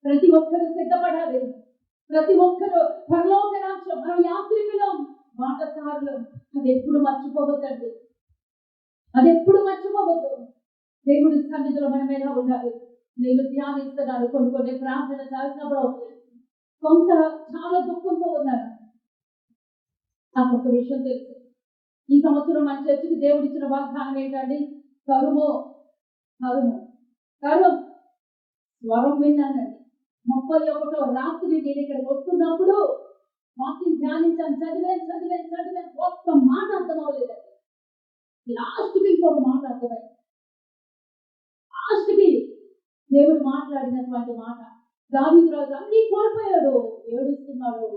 ప్రతి ఒక్కరు సిద్ధపడాలి. ప్రతి ఒక్కరు పరలోక రాజ్యం మనం యాత్రికులం, బాటసారులం. అది ఎప్పుడు మర్చిపోవద్దండి, అది ఎప్పుడు మర్చిపోవద్దు. దేవుడి సన్నిధిలో మనం ఎలా ఉండాలి. నేను ధ్యానిస్తున్నాను, కొన్ని ప్రార్థన చేసినప్పుడు కొంత చాలా దుఃఖంతో ఉన్నాను. నాకు ఒక విషయం తెలుసు, ఈ సంవత్సరం మన చర్చికి దేవుడు ఇచ్చిన వాగ్దానం ఏంటండి? కరువు కరువు కరువు. స్వరం విన్నానండి. 31వ రాత్రి నేను ఇక్కడికి వస్తున్నప్పుడు వాక్యం ధ్యానించాను, చదివాను. ఒక్క మాట అర్థం అవ్వలేదండి. లాస్ట్కి ఇంకొక మాట అర్థమైంది. లాస్ట్కి దేవుడు మాట్లాడినటువంటి మాట, దావీదు రాజు అన్ని కోల్పోయాడు, ఏడుస్తున్నాడు,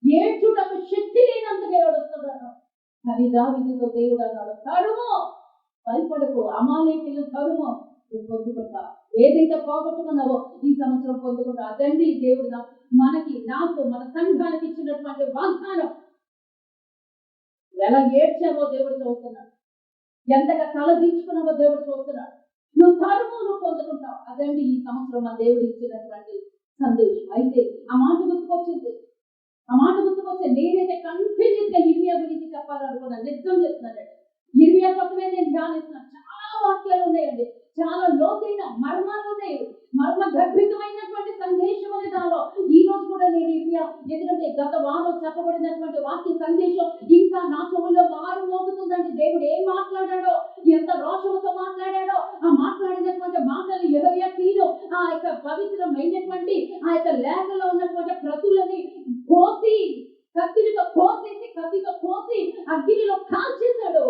ఏడ్చుటకు శక్తి లేనంతగా ఏడుస్తున్నాడు. కానీ దావీదుతో దేవుడు అన్నాడు, తరుము, భయపడకు, అమాలేకీయులు తరుము, పొందుకుంటా. ఏదైతే పోగొట్టుకున్నావో ఈ సంవత్సరం పొందుకుంటా. అదండి దేవుడు మనకి, నాకు, మన సంఘానికి ఇచ్చినటువంటి వాగ్దానం. ఎలా ఏడ్చావో దేవుడు చూస్తున్నాడు, ఎంతగా తల దించుకున్నావో దేవుడు చూస్తున్నాడు. నువ్వు తరుము, నువ్వు పొందుకుంటావు. అదండి ఈ సంవత్సరం మన దేవుడు ఇచ్చినటువంటి సందేశం. అయితే ఆ మాట గుర్తుకొచ్చింది. నేనైతే కంటిన్యూస్ గా ఇర్మియా గురించి చెప్పాలనుకున్నాను. నిజం చెప్తున్నానండి, ఇర్మియా పక్కనే నేను ధ్యానిస్తున్నాను. చాలా వాక్యాలు ఉన్నాయండి, చాలా లోతైన మర్మాలు ఉన్నాయి, మర్మ గర్భితమైనటువంటి సందేశం ఉంది దానిలో. ఈ రోజు కూడా నేను ఇర్మియా, ఎందుకంటే గత వారం చెప్పబడినటువంటి వాక్య సందేశం ఇంకా నా చెవుల్లో మారు మోగుతుందండి. దేవుడు ఏం మాట్లాడాడో, ఎంత రోషముతో మాట్లాడాడో, ఆ మాట్లాడినటువంటి మాటలు యెహోయాకీను ఆ యొక్క పవిత్రమైనటువంటి ఆ యొక్క లేఖలో ఉన్నటువంటి ప్రతులని కోసి, కత్తితో కోసి అగ్నిలో కాల్చేశాడు.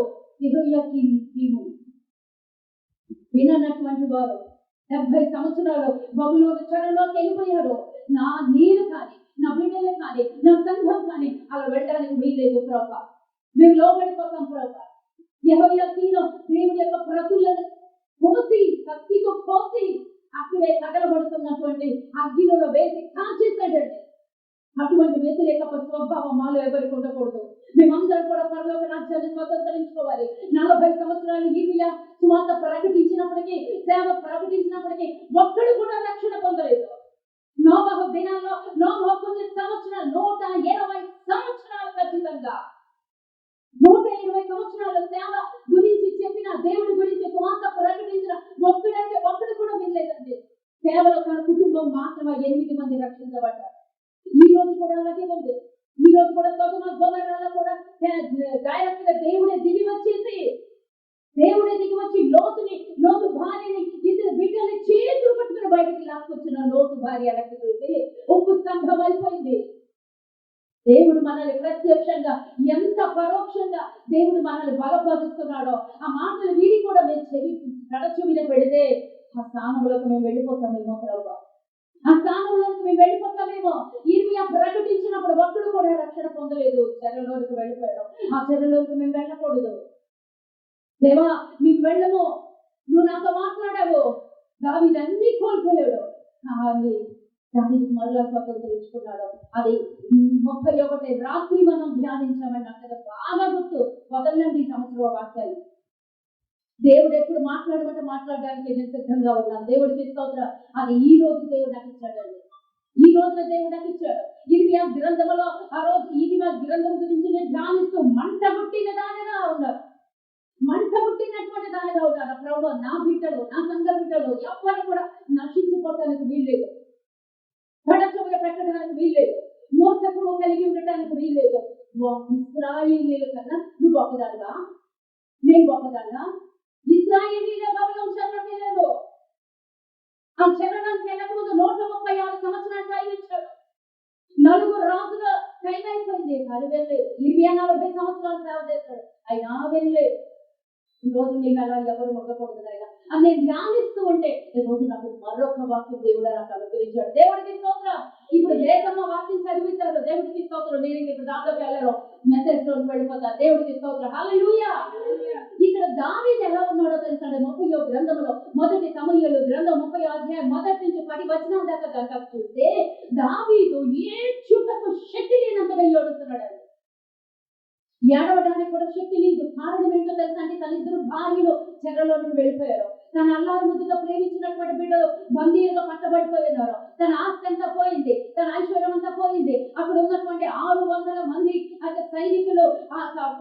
యెహోయాకీను విననటువంటి వారు 70 సంవత్సరాలు బబులోను చెరలోకి వెళ్ళిపోయారు. నా నేను కానీ, నా బిడ్డలే కానీ, నా సంఘం కానీ అలా వెళ్ళడానికి వీలేదు ప్రభువా, మేము లోబడిపోతాం ప్రభువా. యెహోయాకీను దేవుని యొక్క ప్రతులను కోసి, కత్తితో కోసి అక్కడే తగలబడుతున్నటువంటి అగ్నిలో వేసి కాల్చేశాడండి. అటువంటి వ్యతిరేక స్వభావం మాలో ఎవరికి ఉండకూడదు. మేమందరం కూడా పరలోక రాజ్యాన్ని స్వతంత్రించుకోవాలి. 40 సంవత్సరాలు ఇర్మియా సువార్త ప్రకటించినప్పటికీ, సేవ ప్రకటించినప్పటికీ ఒక్కడు కూడా రక్షణ పొందలేదు. నోవహు దినాల్లో నోవహు కొన్ని సంవత్సరాలు, 120 సంవత్సరాలు ఖచ్చితంగా 120 సంవత్సరాల సేవ గురించి చెప్పిన, దేవుడి గురించి సువార్త ప్రకటించిన ఒక్కడు కూడా వినలేదండి. కేవలం తన కుటుంబం మాత్రమే 8 మంది రక్షించబడ్డారు. ఈ రోజు కూడా అలాగే ఉంది. ఈ రోజు కూడా సొదొమ గొమొర్రాలో కూడా డైరెక్ట్ గా దేవుడే దిగి వచ్చి లోతు భార్యని, ఇద్దరు బిడ్డల్ని చేతులు పట్టుకుని బయటికి లాక్కొచ్చిన లోతు భార్య వెనక్కి చూసి ఉప్పు స్తంభం అయిపోయింది. దేవుడు మనల్ని ప్రత్యక్షంగా, ఎంత పరోక్షంగా దేవుడు మనల్ని బలపరుస్తున్నాడో ఆ మాటలు విని కూడా మేము కడచు మీద పెడితే ఆ స్థానంలోకి మేము వెళ్ళిపోతామేమో ప్రభువా, ఆ స్థానంలోకి మేము వెళ్ళిపోతామేమో. ఇర్మియా ప్రకటించినప్పుడు ఒక్కడు కూడా రక్షణ పొందలేదు, చెరలోకి వెళ్ళిపోయాడు. ఆ చెరలోకి మేము వెళ్ళకూడదు. దేవా మేము వెళ్ళము, నువ్వు నాతో మాట్లాడావు. దావీదు అన్ని కోల్పోయాడు, కానీ దావీదు మళ్ళా స్వతంత్రించుకున్నాడు. అది 31 రాత్రి మనం ధ్యానించామని నాకు బాగా గుర్తు. వదలండి ఈ సంవత్సరం వాక్యాలు. దేవుడు ఎప్పుడు మాట్లాడడానికి నేను సిద్ధంగా ఉన్నాను. దేవుడికి స్తోత్రం. అది ఈ రోజు దేవుడు నాకు ఇచ్చాడండి, ఈ రోజున దేవుడు నాకు ఇచ్చాడు. ఇర్మియా గ్రంథంలో ఆ రోజు ఇర్మియా గ్రంథం గురించి నేను ధ్యానిస్తూ మంట పుట్టిన దానిగా ఉన్నారు, ప్రభువా నా బిడ్డలు, నా సంఘ బిడ్డలు ఎవ్వరు కూడా నశించిపోవడానికి వీల్లేదు, పడచొప్పుగా పెట్టడానికి వీల్లేదు, మూర్ఖత్వము కలిగి ఉండటానికి వీల్లేదు. ఇశ్రాయేలీయుల కన్నా నువ్వు గొప్పదానివా, నేను గొప్పదాన్నా? ఇశ్రాయేలీయుల బబులోను చెరలోకి వెళ్ళారు. ఆ చెరలోకి వెళ్ళకముందు 136 సంవత్సరాలు ప్రయాణించాడు. 4 రాజుల టైం అయిపోయింది, అది వెళ్ళలేదు. 40 సంవత్సరాలు సేవ చేశాడు, అయినా వెళ్ళలేదు. ఈ రోజు నేను అలా ఎవరు ఉండకూడదు అయినా అని నేను ధ్యానిస్తూ ఉంటే ఈ రోజు నాకు మరొక వాక్యం దేవుడు నాకు అనుగ్రహించాడు. దేవుడికి స్తోత్రం. ఇప్పుడు దేశంలో వాక్యం చదివించారు, దేవుడికి స్తోత్రం. నేను ఇప్పుడు దాంట్లోకి వెళ్ళను, మెసేజ్ లోకి వెళ్ళిపోతాను. దేవుడికి స్తోత్రం. హల్లెలూయా. ఇక్కడ దావీదు ఎలా ఉన్నాడో తెలుసండి. 30వ గ్రంథంలో, మొదటి సమూయేలు గ్రంథం 30వ అధ్యాయం 1 నుంచి 10 వచనం దాకా కనుక చూస్తే దావీదు ఏడ్చుటకు శక్తి లేనంతగా ఏడుస్తున్నాడు. ఏడవడానికి కూడా శక్తి లేదు. కారణం ఏంటో తెలుసా అంటే తన 2 భార్యలు చెరలోకి వెళ్ళిపోయారు. తన అల్లారు ముద్దుగా ప్రేమించినటువంటి బిడ్డలు బందీలుగా పట్టబడిపోయినారు. తన ఆస్తి అక్కడ ఉన్నటువంటి 600 మంది సైనికులు,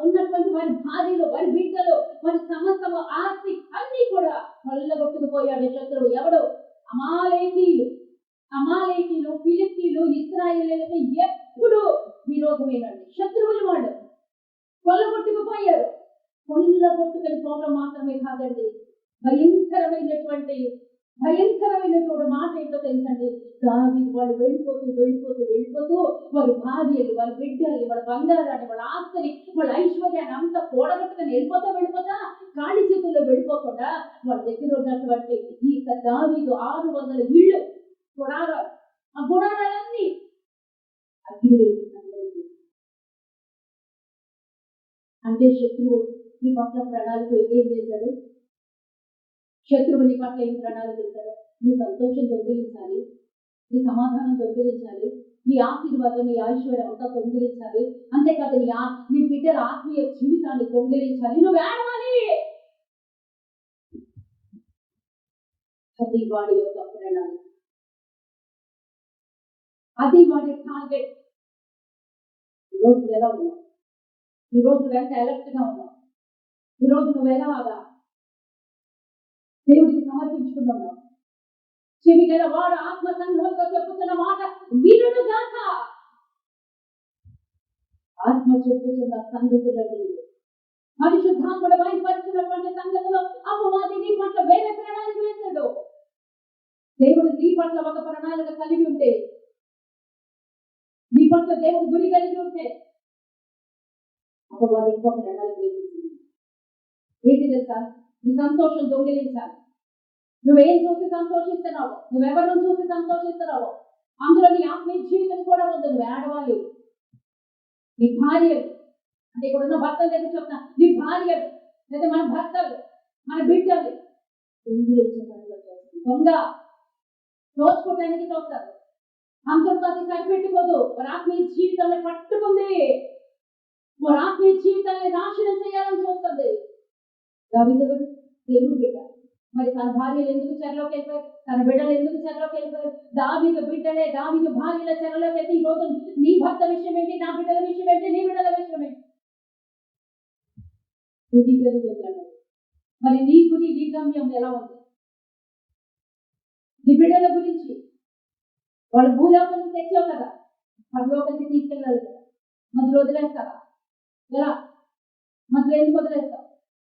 ఉన్నటువంటి వారి భార్యలు, వారి బిడ్డలు, వారి సమస్తము ఆస్తి అన్ని కూడా కొల్లగొట్టుకుపోయాడు శత్రువు. ఎవడు? అమాలేకీలు, ఫిలిస్తీన్లు ఇశ్రాయేలీయులకి ఎప్పుడు విరోధమేనండి. శత్రువులు వాళ్ళు కొల్లగొట్టుకుపోయారు. కొల్లగొట్టుకుని పోవడం మాత్రమే కాదండి, భయంకరమైనటువంటి మాట ఏంటో తెలుసండి. దావీదు వాళ్ళు వెళ్ళిపోతూ వారి భార్యలు, వాళ్ళ బిడ్డల్ని, వాళ్ళ బంగారాన్ని, వాళ్ళ ఆస్తిని, వాళ్ళ ఐశ్వర్యాన్ని అంతా కూడగట్టుకుని వెళ్ళిపోతా ఖాళీ చేతుల్లో వెళ్ళిపోకుండా వాళ్ళ దగ్గర ఉన్నటువంటి ఈ దావీదు 600 ఇళ్ళు, గుడారాలు, ఆ గుడారాలన్నీ అగ్ని వేస్తున్నారు. అంటే శత్రువు నీ పట్ల ప్రణాళిక ఏం చేశాడు? శత్రువు నీ పట్ల ఏం ప్రణాళిక చేశాడు? నీ సంతోషం దొంగిలించాలి, నీ సమాధానం దొంగిలించాలి, నీ ఆశీర్వాదం, నీ ఐశ్వర్యం అంతా దొంగిలించాలి. అంతేకాదు నీ బిడ్డల ఆత్మీయ జీవితాన్ని దొంగిలించాలి. నువ్వు ఏడవాలి. అది వాడి యొక్క ప్రణాళిక, అది వాడి టార్గెట్. ఈరోజు నువ్వు ఎలా ఉన్నావు? ఈరోజు నువ్వు ఎంత అలర్ట్ గా ఉన్నావు? ఈరోజు నువ్వు ఎలాగా దేవుడికి సమర్పించుకున్నావు? చెవి గల వాడు ఆత్మ సంఘంతో చెప్పుతున్న మాట వినుడు గాక. ఆత్మ చెప్పుతున్న సంగతులని, పరిశుద్ధాత్ముడు బయలుపరుచున్నటువంటి సంగతులు అపవాది నీ పట్ల వేరే ప్రణాళిక వేశాడు. దేవుడు నీ పట్ల ఒక ప్రణాళిక కలిగి ఉంటే, నీ పట్ల దేవుడు గురి కలిగి ఉంటే, అపవాది ఇంకొక ప్రణాళిక వేసేసింది. ఏంటి తెలుసా? నీ సంతోషం దొంగిలించాలి. నువ్వేం చూసి సంతోషిస్తున్నావు? నువ్వెవరిని చూసి సంతోషిస్తున్నావు? అందులో నీ ఆత్మీయ జీవితం కూడా వద్దు. నువ్వు ఏడవాలి. నీ భార్యలు, అంటే ఇక్కడ ఉన్న భర్తలు దగ్గర చెప్తా, నీ భార్యలు లేదా మన భర్తలు, మన బిడ్డలు దొంగ దోచుకోవడానికి చూస్తారు. అంతటితో అది సరిపెట్టుకోదు. వారి ఆత్మీయ జీవితాన్ని పట్టుకుంది, వారి ఆత్మీయ జీవితాన్ని నాశనం చేయాలని చూస్తుంది. దావీదు దేవుడు బిడ్డ. మరి తన భార్యలు ఎందుకు చెరలోకి వెళ్ళిపోయారు? తన బిడ్డలు ఎందుకు చెరలోకి వెళ్ళిపోయారు? దావీదు బిడ్డలే, దావీదు భార్యల చెరలోకి వెళ్తే ఈ రోజు నీ భర్త విషయం ఏంటి? నా బిడ్డల విషయం ఏంటి? నీ బిడ్డల విషయం ఏంటి? మరి నీ గురి, నీ గమ్యం ఎలా ఉంది? నీ బిడ్డల గురించి వాళ్ళు భూలోకానికి తెచ్చావు కదా, పరలోకానికి తీసుకెళ్ళాలి కదా, మధ్యలో వదిలేస్తావా? ఎలా మధ్యలో ఎందుకు వదిలేస్తావు?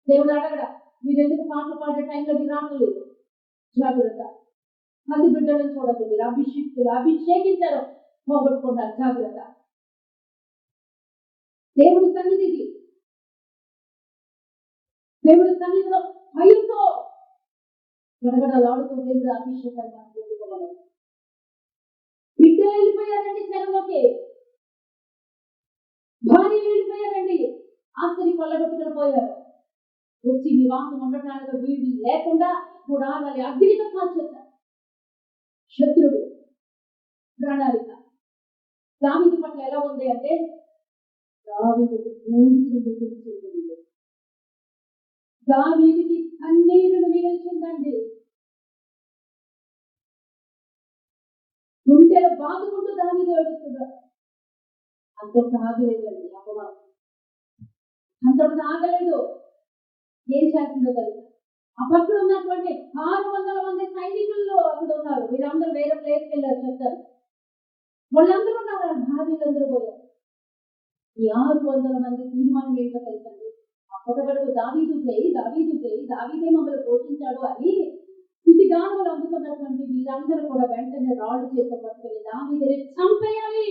దేవుడు అడగడా మీరు ఎందుకు పాటలు పాడే టైంలో మీరు రావట్లేదు? జాగ్రత్త. మధ్య బిడ్డలను చూడదు. మీరు అభిషేకించారు, పోగొట్టుకుంటారు. జాగ్రత్త. దేవుడి సన్నిధికి, దేవుడి సన్నిధిలో భయంతో గడగడలాడుతూ దేవుడు అభిషేకాన్ని అందుకోవాలి. బిడ్డలు వెళ్ళిపోయారండి చెరలోకి, భార్యలు వెళ్ళిపోయారండి, ఆస్తిని కొల్లగొట్టుకుని పోయారు. వచ్చి నివాసం ఉండటానికి వీడి లేకుండా కూడా వాళ్ళని అగ్నితో కాల్చేశారు. శత్రువు ప్రణాళిక దావీదు పట్ల ఎలా ఉంది అంటే, దావీదుకు పూర్తి, దావీదుకి కన్నీరును మిగిల్చిందండి. గుండెలు బాదుకుంటూ దావీదు ఏడుస్తున్నాడు. అంతటి ఆగలేదండి అపవాదం, అంతటి ఆగలేదు. ఏం చేస్తుందో తెలుసు? ఆ పక్కన ఉన్నటువంటి 600 మంది సైనికుల్లో అక్కడ ఉన్నారు. వీళ్ళందరూ వేరే ప్లేస్కి వెళ్ళారు. చెప్తారు, వాళ్ళందరూ ఉన్నారు, భార్యలందరూ పోయారు. ఈ 600 మంది తీర్మానం ఏంటో తెలుసండి? అప్పటివరకు దావీదు చేయి, దావీదే మమ్మల్ని పోషించాడు అని ఇది గానులు అందుకున్నటువంటి వీళ్ళందరూ కూడా వెంటనే రాళ్ళు చేత పట్టుకుని దావీదుని చంపేయాలి.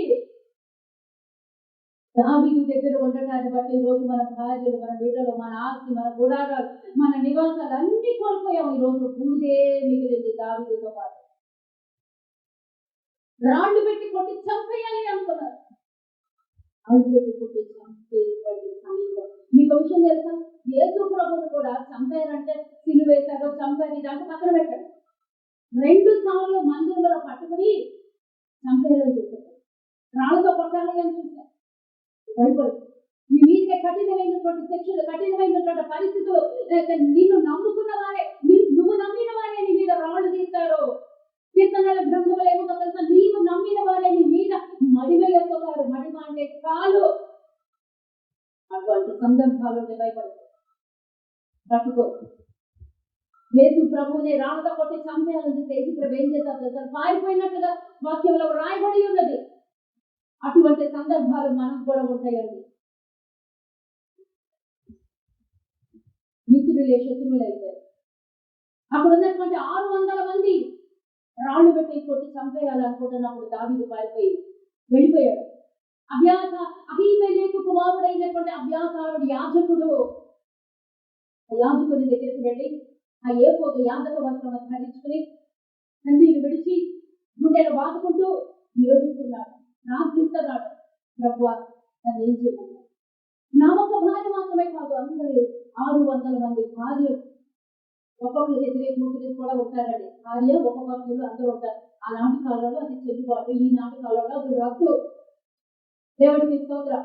దావీదు దగ్గర ఉండటాన్ని బట్టి ఈరోజు మన భార్యలు, మన బిడ్డలు, మన ఆస్తి, మన గుడారాలు, మన నివాసాలు అన్ని కోల్పోయాము. ఈరోజు బూదే మిగిలింది దావీదుతో పాటు. రాళ్ళు పెట్టి కొట్టి చంపేయాలి అనుకున్నారు. రాళ్ళు పెట్టి కొట్టి చంపేటువంటి సమయంలో మీకు విషయం తెలుసా? యేసు ప్రభువును కూడా చంపారంటే, సిలువేశారో చంపారు, ఇదంతా పక్కన పెట్టారు. 2 సార్లు మందిరంలో పట్టుకుని చంపేయాలని చెప్పారు. రాళ్ళతో కొట్టాలి అని చూశారు. భయపడు. నీ మీద కఠినమైనటువంటి శిక్షలు, కఠినమైనటువంటి పరిస్థితులు, నిన్ను నమ్ముకున్న వారే, నువ్వు నమ్మిన వారే నీ మీద రాళ్ళు తీస్తారు. కీర్తనల గ్రంథంలో ఏమో తెలుసా? నీవు నమ్మిన వారే నీ మీద మడిమ ఎత్తుతారు. సందర్భాలు భయపడతాయి. పట్టుకో. యేసు ప్రభువుని రాళ్ళతో కొట్టి చంపేయాలని యేసు ప్రభు ఏం చేశారు? పారిపోయినట్టుగా వాక్యంలో రాయబడి ఉన్నది. అటువంటి సందర్భాలు మనకు కూడా ఉంటాయండి. మిత్రులే శత్రువులు అయిపోయారు. అక్కడ ఉన్నటువంటి 600 మంది రాళ్ళు పెట్టి కొట్టి చంపేయాలనుకుంటున్నప్పుడు దావీదు పారిపోయి వెళ్ళిపోయాడు. అహీమెలెకు కుమారుడైనటువంటి అబ్యాతారుడు యాజకుడు యాజకుని దగ్గరికి వెళ్ళి ఆ ఏపోతు యాజక వస్త్రం ధరించుకుని తండ్రిని విడిచి గుండెలు బాదుకుంటూ ఏడుస్తున్నాడు, ప్రార్థిస్తున్నాడు. ప్రభువా, నన్ను ఏం చేయమన్నాడు? నా ఒక్క భార్య మాత్రమే కాదు, అందరూ 600 మంది భార్యలు ఒక్కొక్కరు వ్యతిరేక కూడా ఉంటారండి. భార్య ఒక్కొక్క భక్తులు అందరూ ఉంటారు. ఆనాటి కాలంలో అది చెల్లుబాటు, ఈనాటి కాలంలో అది రద్దు. దేవుడికి స్తోత్రం.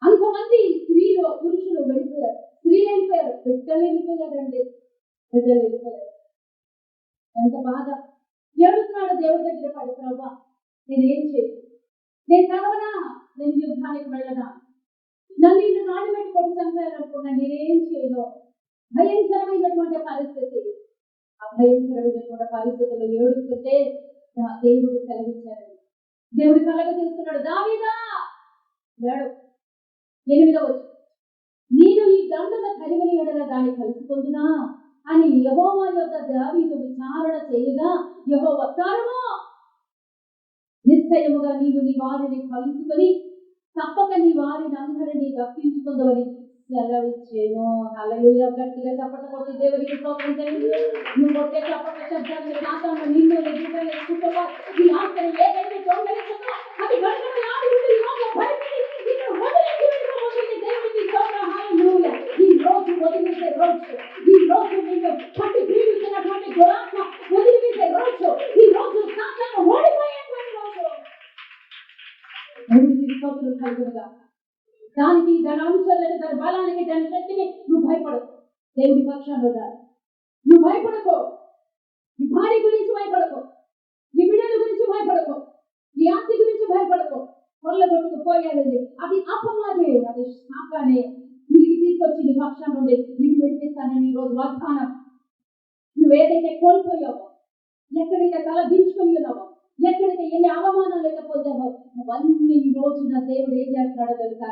అంతమంది స్త్రీలు పురుషులు వెళ్ళిపోయారు, స్త్రీలు వెళ్ళిపోయారు, బిడ్డలు వెళ్ళిపోయారండి, బిడ్డలు వెళ్ళిపోయారు. ఎంత బాధ! ఏడుస్తున్నాడు దేవుడి దగ్గర పడి, ప్రభా నేనేం చేయను, నేను కలవనా, నేను యుద్ధానికి వెళ్ళనా, నన్ను ఇంటి నాడు పెట్టి కొట్టి చంపాలనుకున్నా, నేనేం చేయను. భయంకరమైనటువంటి పరిస్థితి. ఆ భయంకరమైనటువంటి పరిస్థితుల్లో ఏడుస్తుంటే దేవుడు సెలవిచ్చాడు. దేవుడు కలగ చేస్తున్నాడు, దావీదా వేడు 8వ వచనం, నేను ఈ దండన కలిగిన ఎడల దాన్ని కలుసుకుందునా అని యెహోవా యొక్క దావీదు విచారణ చేయగా, యెహోవా తరుము, నిశ్చయముగా నీవు నీ వారిని కలుసుకొని తప్పక నీ వారిని అందరినీ దక్కించుకుందని సెలవిచ్చేను. హల్లెలూయా. గట్టిగా చప్పట్లు కొట్టి దేవునికి స్తోత్రం చేయండి. నువ్వు కొట్టే చప్పట్ల శబ్దాన్ని నాతోను నిన్ను నిజంగా కుటుంబం ఈ ఆస్తిని ఏదైతే దొంగలిస్తుందో అది గడగడలాడి ఉండి లోపల భయపడి ఇక్కడ వదిలేసి వెళ్ళిపోతుంది. దేవునికి స్తోత్రం. హల్లెలూయా. ఈ రోజు వదిలేసే రోజు, ఈ రోజు నిన్ను పట్టి పీడిస్తున్నటువంటి దురాత్మ వదిలివేసే రోజు, ఈ రోజు సాతాను ఓడిపోయేటువంటి రోజు. దేవునికి స్తోత్రం కలుగునుగా. దానికి, దాని అనుసరణకి, దాని బలానికి, దాని శక్తిని నువ్వు భయపడకు. దేవుడి పక్షాన్ని ఉండాలి. నువ్వు భయపడకో. నీ భార్య గురించి భయపడకో, నీ బిడ్డల గురించి భయపడకో, నీ ఆస్తి గురించి భయపడకో. కొల్లగొట్టుకు పోయాలి, అది అపవాదే, అది శాపానే తిరిగి తీసుకొచ్చి నీ పక్షాన్ని ఉండి నీకు విడిపిస్తానని ఈ రోజు వాగ్దానం. నువ్వేదైతే కోల్పోయావో, ఎక్కడైతే తల దించుకొని ఉన్నావో, ఎక్కడైతే ఎన్ని అవమానాలు అయితే పొందావో, అవన్నీ ఈ రోజున దేవుడు ఏం చేస్తున్నాడో తెలుసా?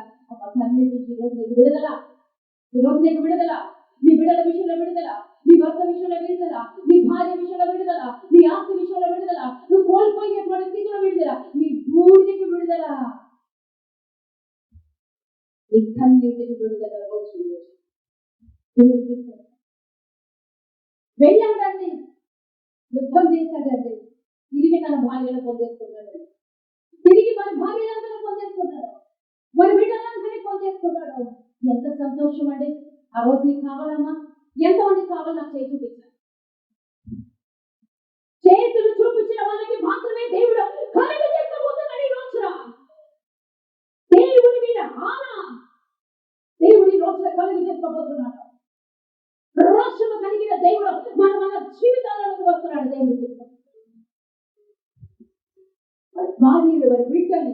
అన్నింటి ఈ రోజు నీకు విడుదల, ఈ రోజు నీకు విడుదల. నీ బిడ్డల విషయంలో విడుదల, నీ భర్త విషయంలో విడుదల, నీ భార్య విషయంలో విడుదల, నీ ఆస్తి విషయంలో విడుదల, నువ్వు కోల్పోయినటువంటి స్థితిలో విడుదల, నీ భూమికి విడుదల, నీ కన్నీటికి విడుదల. రోజు వెళ్ళాడండి, యుద్ధం చేశాడండి, తిరిగి తన భార్యను పొందేసుకున్నాడు, తిరిగి మన భార్యలందరూ పొందేసుకున్నాడు, మన బిడ్డలందరినీ పొందేసుకున్నాడు. ఎంత సంతోషం అండి! ఆ రోజు నీకు కావాలమ్మా? ఎంతమంది కావాలి? నాకు చేయి చూపించాను. చేతులు చూపించిన వాళ్ళకి మాత్రమే దేవుడు కలుగ చేసుకోబోతున్నాడు. ఈ రోజున దేవుడి మీద ఆనా, దేవుడి రోజున కలుగ చేసుకోబోతున్నాడు. రోషము కలిగిన దేవుడు మన జీవితాలకు వస్తున్నాడు. దేవుడు భార్యలు, వారి బిడ్డలు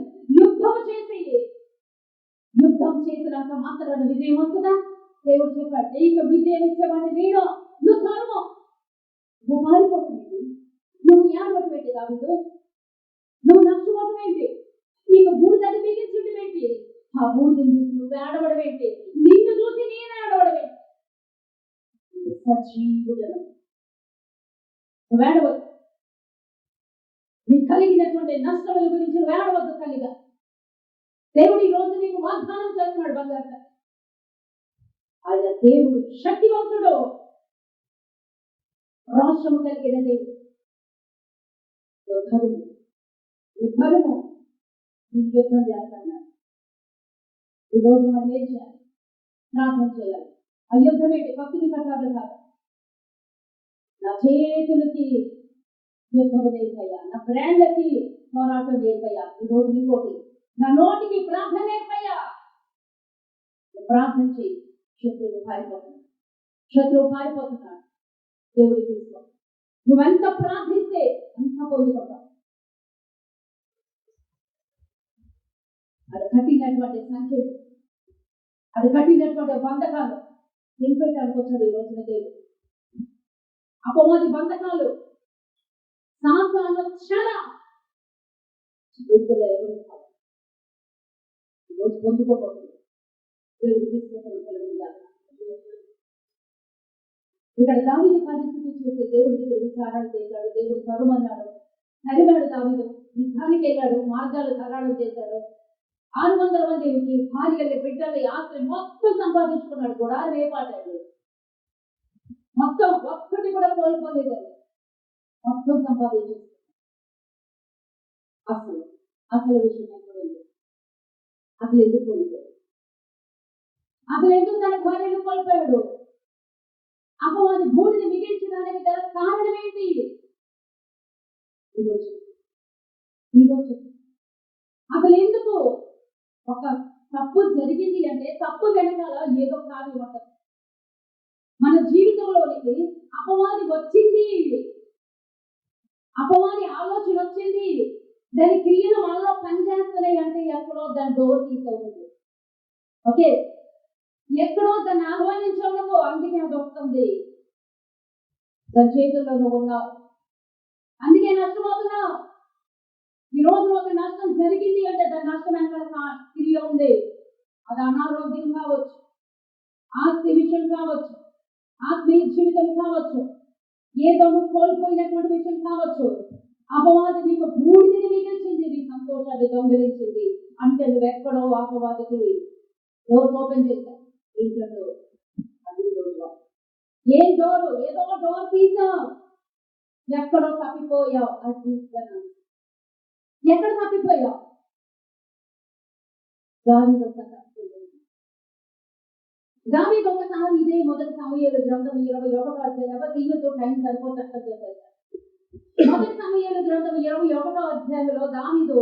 యుద్ధం చేసినంత మాత్రాన విజయం వస్తుందా? దేవుడు చెప్పాడు, నీకు విజయం ఇచ్చేవాడిని నేను, నువ్వు తరుము, నువ్వు మారిపోతుంది, నువ్వు ఏడవటం ఏంటి దావీదు? నువ్వు నష్టపోవటం ఏంటి? నీకు బూడిదని బిగించడం ఏంటి? ఆ బూడిని చూసి నువ్వు ఏడవడం ఏంటి? నిన్ను చూసి నేను ఏడవడం ఏంటి? సజీవులను నువ్వు ఏడవద్దు. నీకు కలిగినటువంటి నష్టముల గురించి నువ్వు ఏడవద్దు. కలిగా దేవుడు ఈ రోజు నీకు వాగ్దానం చేస్తున్నాడు. బంగారు ఆయన దేవుడు శక్తివంతుడు, రాష్ట్రము కలిగిన దేవుడు. యుద్ధము నీకు యుద్ధం చేస్తున్నాడు. ఈరోజు మనం ఏం చేయాలి? ప్రార్థన చేయాలి. ఆ యుద్ధం ఏంటి? భక్తులు కట్టాలి కాదు. నా చేతులకి యుద్ధం నేర్పయ్యా, నా బ్రాండ్లకి పోరాటం నేర్పయ్యా. ఈరోజు ఇంకోటి, నా నోటికి ప్రార్థన నేర్పయ్యా. ప్రార్థన చేయి. శత్రువు పారిపోతున్నాడు. దేవుడి తీసుకో. నువ్వెంత ప్రార్థిస్తే అంత పొందుకుంటావు. అది కఠినటువంటి సంఖ్య. అది కట్టినటువంటి బంధకాలు నింపెట్టడానికి వచ్చాడు ఈ రోజున దేవుడు. అపవాది బంధకాలు సాతాను క్షణ విడుదల ఎవరు ఈరోజు పొందుకోబోతుంది. దేవుడు ఇక్కడ దావీదు పరిస్థితి చూస్తే దేవుడి దగ్గర విచారణ చేశాడు. దేవుడు తరుమన్నాడు, తరిమాడు. దావీదు యుద్ధానికి వెళ్ళాడు, మార్గాలు సరళం చేశాడు. 600 మందికి భార్యలు, బిడ్డలు, ఆస్తి మొత్తం సంపాదించుకున్నాడు. గుడాలు వేపాటాడు, మొత్తం ఒక్కటి కూడా కోల్పోలేదండి, మొత్తం సంపాదించుకున్నాడు. అసలు అసలు విషయం ఎక్కడుంది? అసలు ఎందుకు కోల్పోయాడు? అసలు ఎందుకు తన భార్యలు కోల్పోయాడు? అపవాది భూమిని మిగిల్చడానికి గల కారణం ఏంటి? అసలు ఎందుకు? ఒక తప్పు జరిగింది అంటే తప్పు వెనకాల ఏదో కారణం ఉంటుంది. మన జీవితంలోనికి అపవాది వచ్చింది, అపవాది ఆలోచన వచ్చింది, దాని క్రియలు మనలో పనిచేస్తున్నాయి అంటే ఎక్కడో దాని డోర్ తీసుకోవచ్చు. ఓకే, ఎక్కడో దాన్ని ఆహ్వానించవు, అందుకే అది వస్తుంది. దాని చేతుల్లో నువ్వు ఉన్నావు, అందుకే నష్టమవుతున్నావు. ఈ రోజు ఒక నష్టం జరిగింది అంటే దాని నష్టం వెనకాల క్రియ ఉంది. అది అనారోగ్యం కావచ్చు, ఆస్తి విషయం కావచ్చు, ఆత్మీయ జీవితం కావచ్చు, ఏదో నువ్వు కోల్పోయినటువంటి విషయం కావచ్చు. అపవాది నీకు బూడిదని మిగిల్చింది, నీ సంతోషాన్ని దొంగిలించింది అంటే నువ్వెక్కడో అపవాదికి డోర్ ఓపెన్ చేశావు. ఏంటో అది రోజు ఏం డోరు, ఏదో డోర్ తీసావు, ఎక్కడో తప్పిపోయావు. అది తీసుకున్నాను, ఎక్కడ తప్పిపోయావు? దావీదు ఒకసారి ఇదే మొదటి సమూయేలు గ్రంథం 21వ అధ్యాయం, దీనితో టైం సరిపోతట్టు చెప్పారు. మొదటి సమూయేలు గ్రంథం 21వ అధ్యాయంలో దావీదు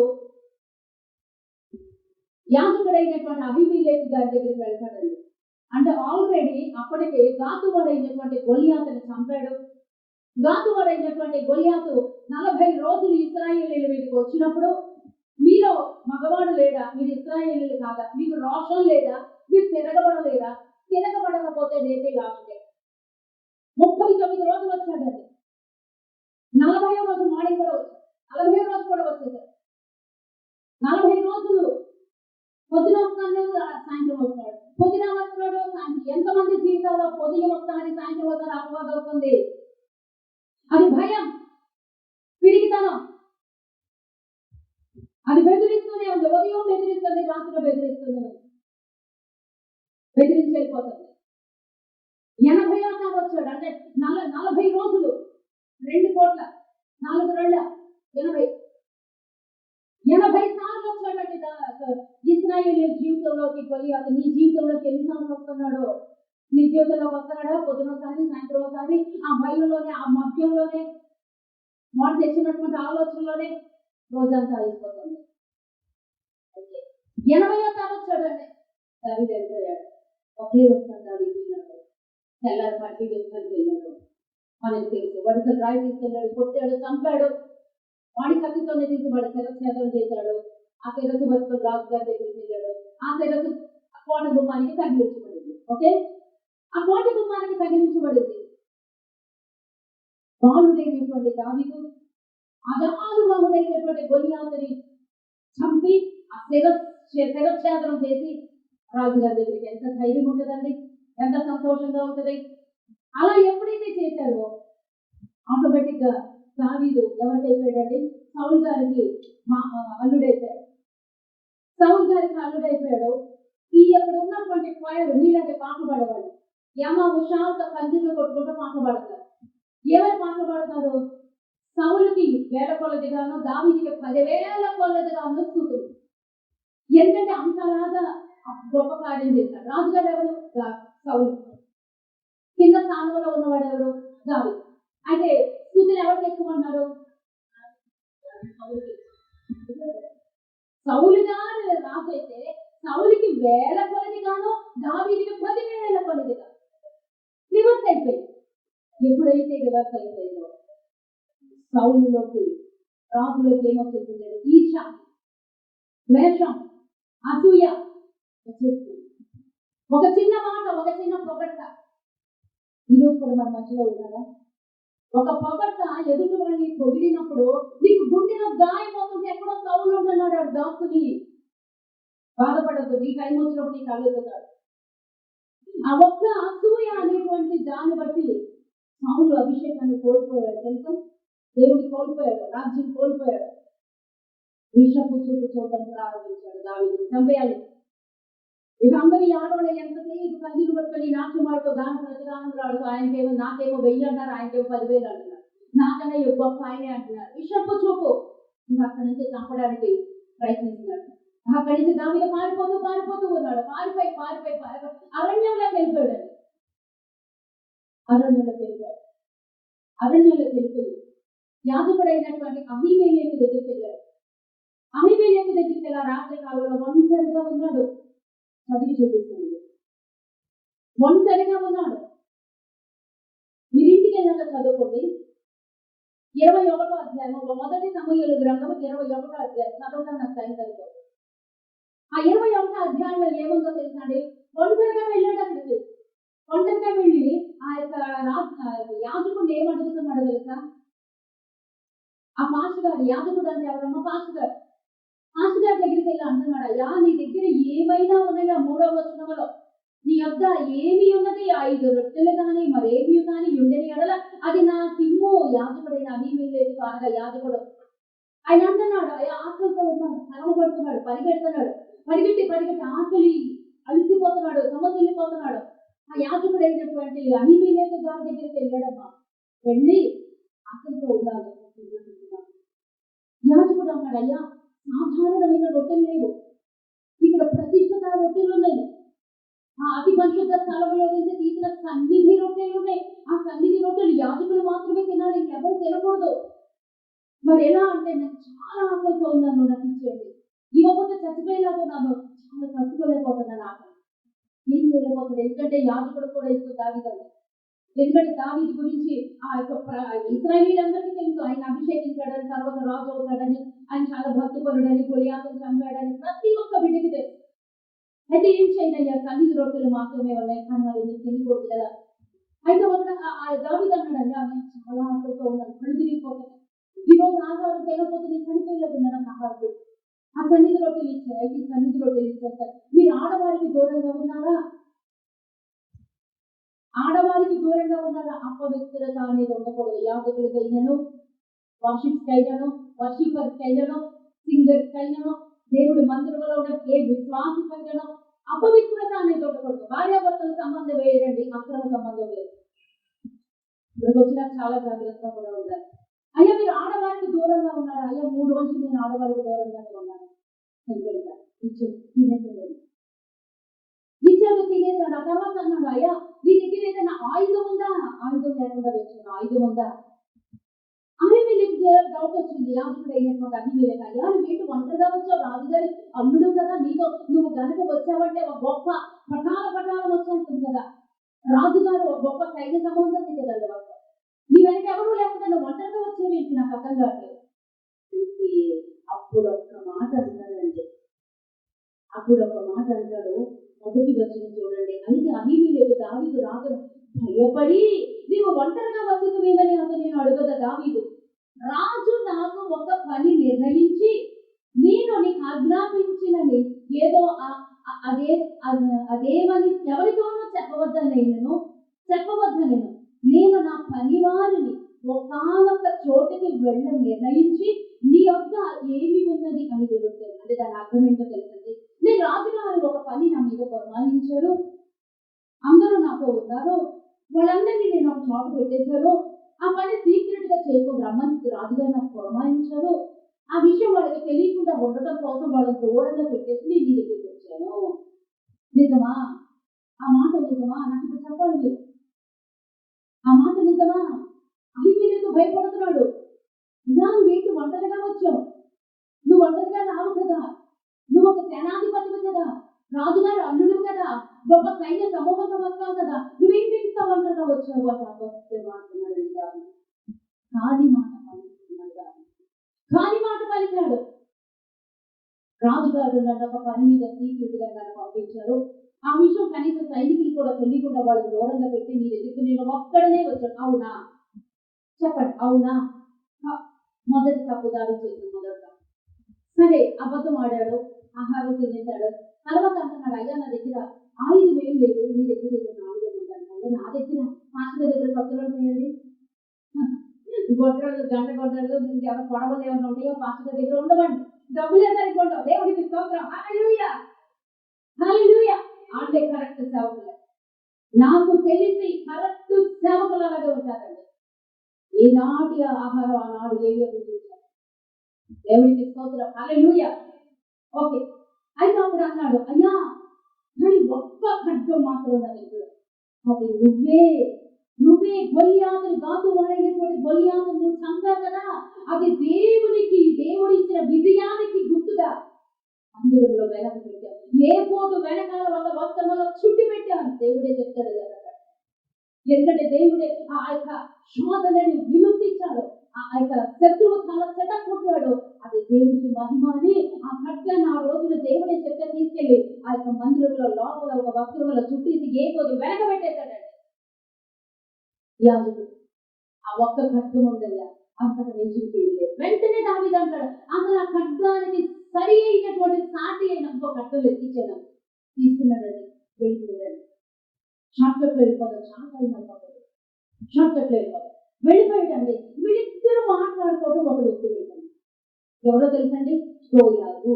యాజకుడైనటువంటి అహీమెలెకు గారి దగ్గరికి వెళ్తాడండి. అంటే ఆల్రెడీ అప్పటికే గాతువాడైనటువంటి గొలియాతుని చంపాడు. గాతువాడైనటువంటి గొలియాతు 40 రోజులు ఇశ్రాయేలీయుల మీదకి వచ్చినప్పుడు, మీలో మగవాడు లేడా, మీరు ఇశ్రాయేలీయులు కాదా, మీకు రోషం లేదా, మీరు తిరగబడలేదా, తిరగబడకపోతే రేపే లాభే. 39 రోజులు వచ్చాడండి. 40వ రోజు మార్నింగ్ కూడా వచ్చాడు, 40వ రోజు కూడా వచ్చేసాడు. 40 రోజులు పొద్దున వస్తాడు, సాయంత్రం వస్తాడు, పొద్దున వస్తున్నాడు, సాయంత్రం. ఎంతమంది జీవితాల్లో పొద్దున వస్తారని సాయంత్రం వస్తారు అపవాదం అవుతుంది. అది భయం, పిరిగితనం, అది బెదిరిస్తూనే ఉంది. ఉదయం బెదిరిస్తుంది, రాత్రిలో బెదిరిస్తూనే ఉంది, బెదిరించి వెళ్ళిపోతుంది. 80వ సారి వచ్చాడు, అంటే 40 రోజులు 2 కోట్ల 4 రెళ్ళ 80 సార్లు వచ్చాడంటే ఇశ్రాయేలీయుల జీవితంలోకి గొలియాతు. నీ జీవితంలోకి ఎన్నిసార్లు వస్తున్నాడో? నీ జీవితంలోకి వస్తున్నాడా? పొద్దునసారి, సాయంత్రం ఒకసారి, ఆ భయంలోనే, ఆ మధ్యంలోనే, వాడు తెచ్చినటువంటి ఆలోచనలోనే రోజంతా అయిపోతుంది. 80వ సారి వచ్చాడంటే దావీదు వెళ్ళిపోయాడు. ఒకే ఒకసారి దావీదు వెళ్ళాడు, తెల్లారి పట్టి వెళ్తాడు వెళ్ళాడు. మనకు తెలుసు, వాడికి రాయి తీసుకెళ్ళాడు, కొట్టాడు, చంపాడు. వాడి కత్తితోనే తీసి వాడి శిరఛేదం చేశాడు. ఆ శిరస్సు బతుకులు రాజు గారి దగ్గరికి వెళ్ళాడు. ఆ శిరస్సు కోట గుమ్మానికి తగిలించబడింది. ఓకే, ఆ కోట గుమ్మానికి తగిలించబడింది. బాలుడైనటువంటి దావీదు అజానుబాహుడైనటువంటి గొలియాతుని చంపి ఆ శిరఛేదనం చేసి రాజుగారి దగ్గరికి. ఎంత ధైర్యం ఉంటుందండి, ఎంత సంతోషంగా ఉంటుంది. అలా ఎప్పుడైతే చేశాడో ఆటోమేటిక్ గా దావీదు ఎవరికి అయిపోయాడండి? సౌలు గారికి అల్లుడైపోయాడు. సౌలు గారికి అల్లుడైపోయాడు. ఈ అక్కడ ఉన్నటువంటి క్వైర్ వీళ్ళకి పాట పాడేవాడు. యమ ఉషాలతో కంచెలు కొట్టుకుంటూ పాట పాడతారు. ఎవరు పాట పాడతారు? సౌలుకి 1000 కొలదిగాను, దావీదుకి 10,000 కొలదిగాను స్తుతులు. ఎందుకంటే అంతలాగా గొప్ప కార్యం చేశాడు. రాజుగారు ఎవరు? సౌలు. కింద స్థానంలో ఉన్నవాడు ఎవరు? దావీదు. అయితే స్తుతులు ఎవరికి ఎక్కువ ఉన్నారు? సౌలు గారు రాజు అయితే సౌలుకి 1000 కొలదిగాను, దావీదుకి 10,000 కొలదిగా రివర్స్ అయిపోయింది. ఎప్పుడైతే రివర్స్ అయిపోయిందో సౌలులోకి, రాజులోకి ఏమొచ్చేసింది? ఈర్ష, ద్వేషం, అసూయ వచ్చేస్తుంది. ఒక చిన్న మాట, ఒక చిన్న పొగడ్త. ఈరోజు కూడా మన మధ్యలో ఉన్నారా? ఒక పొగడ్త ఎదుటి వాడిని పొగిడినప్పుడు నీకు గుండెలో గాయపోతుంటే ఎక్కడో సౌలు ఉంటున్నాడు, ఆడు దాక్కుని బాధపడద్దు. నీ టైం వచ్చినప్పుడు నీకు అడుగుతాడు. ఆ ఒక్క అసూయ అనేటువంటి దాన్ని బట్టి సౌలు అభిషేకాన్ని కోల్పోయాడు తెలుసా? దేవుడిని కోల్పోయాడు, రాజ్యం కోల్పోయాడు. విషపు చూపు చూడటం ప్రారంభించాడు. దావీదుని చంపేయాలి. ఇక అందరి ఆడవాళ్ళు ఎంతసేపు కన్నీరు పట్టుకొని నాట్యమాడుతూ గానం ప్రతిగానం రాడుతూ ఆయనకేమో నాకేమో 1000 అంటారు, ఆయనకేమో 10,000 అంటున్నారు. నాకన్నా గొప్ప ఆయనే అంటున్నారు. విషపు చూపు. ఇంకా అక్కడి నుంచి చంపడానికి ప్రయత్నిస్తున్నాడు. అక్కడి నుంచి దావీదు పారిపోతూ పారిపోతూ ఉన్నాడు. పారిపోయి అరణ్యంలోకి వెళ్ళిపోయాడు. అరణ్యంలోకి వెళ్ళిపోయి యాజకుడైనటువంటి అహీమెలెకు దగ్గరికి వెళ్ళాడు. అహీమెలెకు దగ్గరికి వెళ్ళి రాత్రి కాలంలో ఒంటరిగా ఉన్నాడు. చదివి చూపిస్తుంది. ఒంటరిగా ఉన్నాడు. మీరు ఇంటికి వెళ్ళాక చదువుకోండి. 21వ అధ్యాయం, మొదటి సమూయేలు గ్రంథం 21వ అధ్యాయం చదవడం నాకు టైం సరిపోతుంది. ఆ 21వ అధ్యాయంలో ఏముందో తెలుసండి? ఒంటరిగా వెళ్ళాడు అక్కడికి. ఒంటరిగా వెళ్ళి ఆ యొక్క యాజకుడు ఏమడుగుతున్నాడు తెలుసా? ఆ పాస్టర్ గారు, యాజకుడు అంటే ఎవరమ్మా? పాస్టర్ గారు దగ్గరికి వెళ్ళి అంటున్నాడు, అయ్యా నీ దగ్గర ఏమైనా ఉన్నాయా? 3వ వచనంలో నీ యొద్ద ఏమి ఉన్నది? 5 రొట్టెలు కానీ మరేమి కానీ ఉండని ఎడల అది నా తిమ్ము. యాజకుడైన అబీమెలెకు అనగా యాజకుడు ఆయన అంటున్నాడు, అయ్యా ఆకలితో ఉన్నాడు, తరమపడుతున్నాడు, పరిగెట్టి ఆకలి అలిసిపోతున్నాడు, సమతుల్లిపోతున్నాడు. ఆ యాజకుడైనటువంటి అబీమెలెకు గారి దగ్గరికి వెళ్ళాడమ్మా. వెళ్ళి ఆకలితో ఉన్నాడు. యాజకుడు అన్నాడు, అయ్యా సాధారణమైన రొట్టెలు లేవు, ఇక్కడ ప్రతిష్ఠిత రొట్టెలు ఉన్నాయి. ఆ అతి పరిశుద్ధ స్థలంలో నుంచి తీసిన సన్నిధి రొట్టెలు ఉన్నాయి. ఆ సన్నిధి రొట్టెలు యాజకులు మాత్రమే తినాలి, ఎవరు తినకూడదు. మరి ఎలా అంటే, నాకు చాలా ఆకలితో ఉన్నాను, నాకు ఇచ్చేయండి, ఇవ్వకపోతే చచ్చిపోయేలాగున్నాను, చాలా తట్టుకోలేకపోతున్నాను, ఆకలి ఏం చేయలేకపోతుంది. ఎందుకంటే యాజకుడు కూడా ఇప్పుడు దావీదు. ఎందుకంటే దావీదు గురించి ఆ యొక్క ఇశ్రాయేలీయులందరికీ తెలుసు, ఆయన అభిషేకించాడని, తర్వాత రాజు అవుతాడని, ఆయన చాలా భక్తిపరుడని, గొలియాతును చంపాడని ప్రతి ఒక్క బిడ్డకి తెలుసు. అయితే ఏం చేయనయ్యా, సన్నిధి రొట్టెలు మాత్రమే ఉన్నాయి, కానీ మరి మీరు తినకూడదు కదా. అయితే దావీదు అన్నాడయ్యా, నేను చాలా ఆకలితో ఉన్నాను, కళ్ళు తిరిగిపోతాను, ఈరోజు ఆహారం తినకపోతే నేను చనిపోయేలాగున్నాను, ఆహారం ఆ సన్నిధి రొట్టెలు ఇచ్చారు. అయితే సన్నిధి రొట్టెలు ఇచ్చేస్తారు. మీరు ఆడవారికి దూరంగా ఉన్నారా? అపవిత్రత అనేది ఉండకూడదు. యాజకులకి అయినను, వర్షిప్స్ అయినను, వర్షిపర్స్ అయినను, సింగర్స్ అయినను, దేవుడి మందిరంలో ఉన్న ఏ విశ్వాసికైనను అపవిత్రత అనేది ఉండకూడదు. భార్యాభర్తల సంబంధం వేయరండి, అక్రమ సంబంధం వేరు. ఇక్కడికి వచ్చినా చాలా జాగ్రత్తగా కూడా ఉండాలి. అయ్యా మీరు ఆడవారికి దూరంగా ఉన్నారా? అయ్యా 3 రోజులు నేను ఆడవారికి దూరంగానే ఉన్నాను. ఇచ్చాడు, తినేసాడు. ఆ తర్వాత అన్నాడు, అయ్యా నీ దగ్గర ఏదైనా ఆయుధం ఉందా? ఆయుధం లేకుండా వచ్చాను, ఆయుధం ఉందా? అహీమెలెకు డౌట్ వచ్చింది. యాజకుడు అయినటువంటి అహీమెలెకు, అయ్యా నువ్వేంటి ఒంటరిగా వచ్చావు? రాజుగారి అల్లుడు కదా, నీతో నువ్వు గనక వచ్చావంటే ఒక గొప్ప పటాలం వచ్చేస్తుంది కదా, రాజుగారు ఒక గొప్ప సైన్య సమూహం దిగగలడు. నీ వెనక ఎవరు లేకపోతే నువ్వు ఒంటరిగా వచ్చేవేంటి? నాకు అర్థం కావట్లేదు. అప్పుడు ఒక్క మాట అంటాడు. మొదటి వచనం చూడండి. అయితే అహీమెలెకు దావీదు రాకను భయపడి, నీవు ఒంటరిగా వచ్చినవేమని నేను అడుగదా దావీదు, రాజు నాకు ఒక పని నిర్ణయించి నేను నీకు ఆజ్ఞాపించినని ఏదో అదేమని ఎవరితోనూ చెప్పవద్దనేను. నేను నా పని వారిని ఒకానొక చోటుకి వెళ్ళ నిర్ణయించి నీ యొక్క ఏమి ఉన్నది అని తెలుస్తుంది. అంటే దాని అర్థం ఏంటో తెలుస్తుంది. నేను రాజుగారు ఒక పని నా మీద పురమాయించారు, అందరూ నాతో ఉన్నారు, వాళ్ళందరినీ నేను ఒక చోట పెట్టేశాను, ఆ పని సీక్రెట్ గా చేయకుండా రమ్మని రాజుగారు నాకు పురమాయించారు. ఆ విషయం వాళ్ళకి తెలియకుండా ఉండటం కోసం వాళ్ళని దూరంగా పెట్టేసి నేను నీ దగ్గరికి వచ్చాను. నిజమా? ఆ మాట నిజమా? నాకు ఇప్పుడు చెప్పాలి మీరు. ఆ మాట నిజమా? అహీమెలెకు భయపడుతున్నాడు. ఇలా నువ్వేంటి ఒంటరిగా వచ్చావు? నువ్వు ఒంటరిగా రావు కదా, నువ్వు ఒక సేనాధిపతివి కదా, రాజుగారు అల్లుడు కదా, గొప్ప సైన్య సమూహంతో వస్తావు కదా, నువ్వేంటి ఇంత ఒంటరిగా వచ్చావు అని అబద్ధం మాట్లాడుతున్నాడు. కాని మాట పలికాడు. రాజుగారు నన్ను ఒక పని మీద సీక్రెట్ గా పంపించారు. ఆ విషయం కనీసం సైనికులు కూడా తెలియకుండా వాళ్ళు దూరంగా పెట్టి నీ దగ్గరికి నేను ఒక్కడనే వచ్చాను. అవునా? చెప్పండి, అవునా? మొదటి తప్పుదారి చేసి మొదట సరే అబద్ధం ఆడాడు, ఆహారం తినేశాడు. తర్వాత అంటున్నాడు, అయ్యా నా దగ్గర 5,000 లేదు, నీ దగ్గర 4,000 ఉంటాను. అయ్యా నా దగ్గర మాస్టర్ దగ్గర ఖర్చులు ఉంటాయండి, గొడ్రాళ్ళు గంట గొడ్రాళ్ళు ఏమైనా పొడవలు ఏమైనా ఉంటాయో పాస్టర్ దగ్గర ఉండవండి. డబ్బులే సరిపోతావు. దేవుడికి స్తోత్రం. హల్లెలూయా, హల్లెలూయా. వాళ్ళే కరెక్ట్ సేవకులు. నాకు తెలిసి కరెక్ట్ సేవకులు అలాగే ఉంటారండి. ఈనాటి ఆహారం ఆనాడు ఏవి చూశారు. దేవుడికి స్తోత్రం. హల్లెలూయా. ఓకే, అయితే అప్పుడు అన్నాడు, అయ్యా కానీ ఒక్క ఖడ్గం మాత్రం నా దగ్గర, అది నువ్వే గొలియాతుని గాతు వాడైనటువంటి గొలియాతుని నువ్వు చంపావు కదా, అది దేవుడు ఇచ్చిన విజయానికి గుర్తుగా అందులో వెనక పెట్టావు. ఏ పోటు వెనకాల ఒక వస్త్రంలో చుట్టి పెట్టాను. దేవుడే చెప్తాడు కదా, ఎందుకంటే దేవుడే ఆ యొక్క శోధనని విముక్తించాడు, ఆ యొక్క శత్రువు తల చెట కొట్టాడు. అది దేవుడికి మహిమ అని ఆ ఖడ్గాన్ని ఆ రోజున దేవుడే చెట్ట తీసుకెళ్లి ఆ యొక్క మందిరంలో లోపల ఒక వస్త్రంలో చుట్టేసి ఏ పోటు వెనక పెట్టేశాడండి యాజకుడు. ఆ ఒక్క ఖడ్గం ఉందయ్యా, అంతగా నిజుకి వెంటనే దావీదు అంటాడు, అసలు ఆ ఖడ్గానికి సరి అయినటువంటి సాటి అయిన ఇంకో ఖడ్గం ఎక్కించాను, తీసుకున్నాడండి, వెళ్ళిపోయాడు. షార్ట్ కట్ వెళ్ళిపోతాడు, షార్ట్ కట్ వెళ్ళిపోతాడు, వెళ్ళిపోయాడండి. వీళ్ళిద్దరూ మాట్లాడుకోవడం ఒక వ్యక్తి వెళ్ళిపోయింది. ఎవరో తెలుసండి? దోయాగు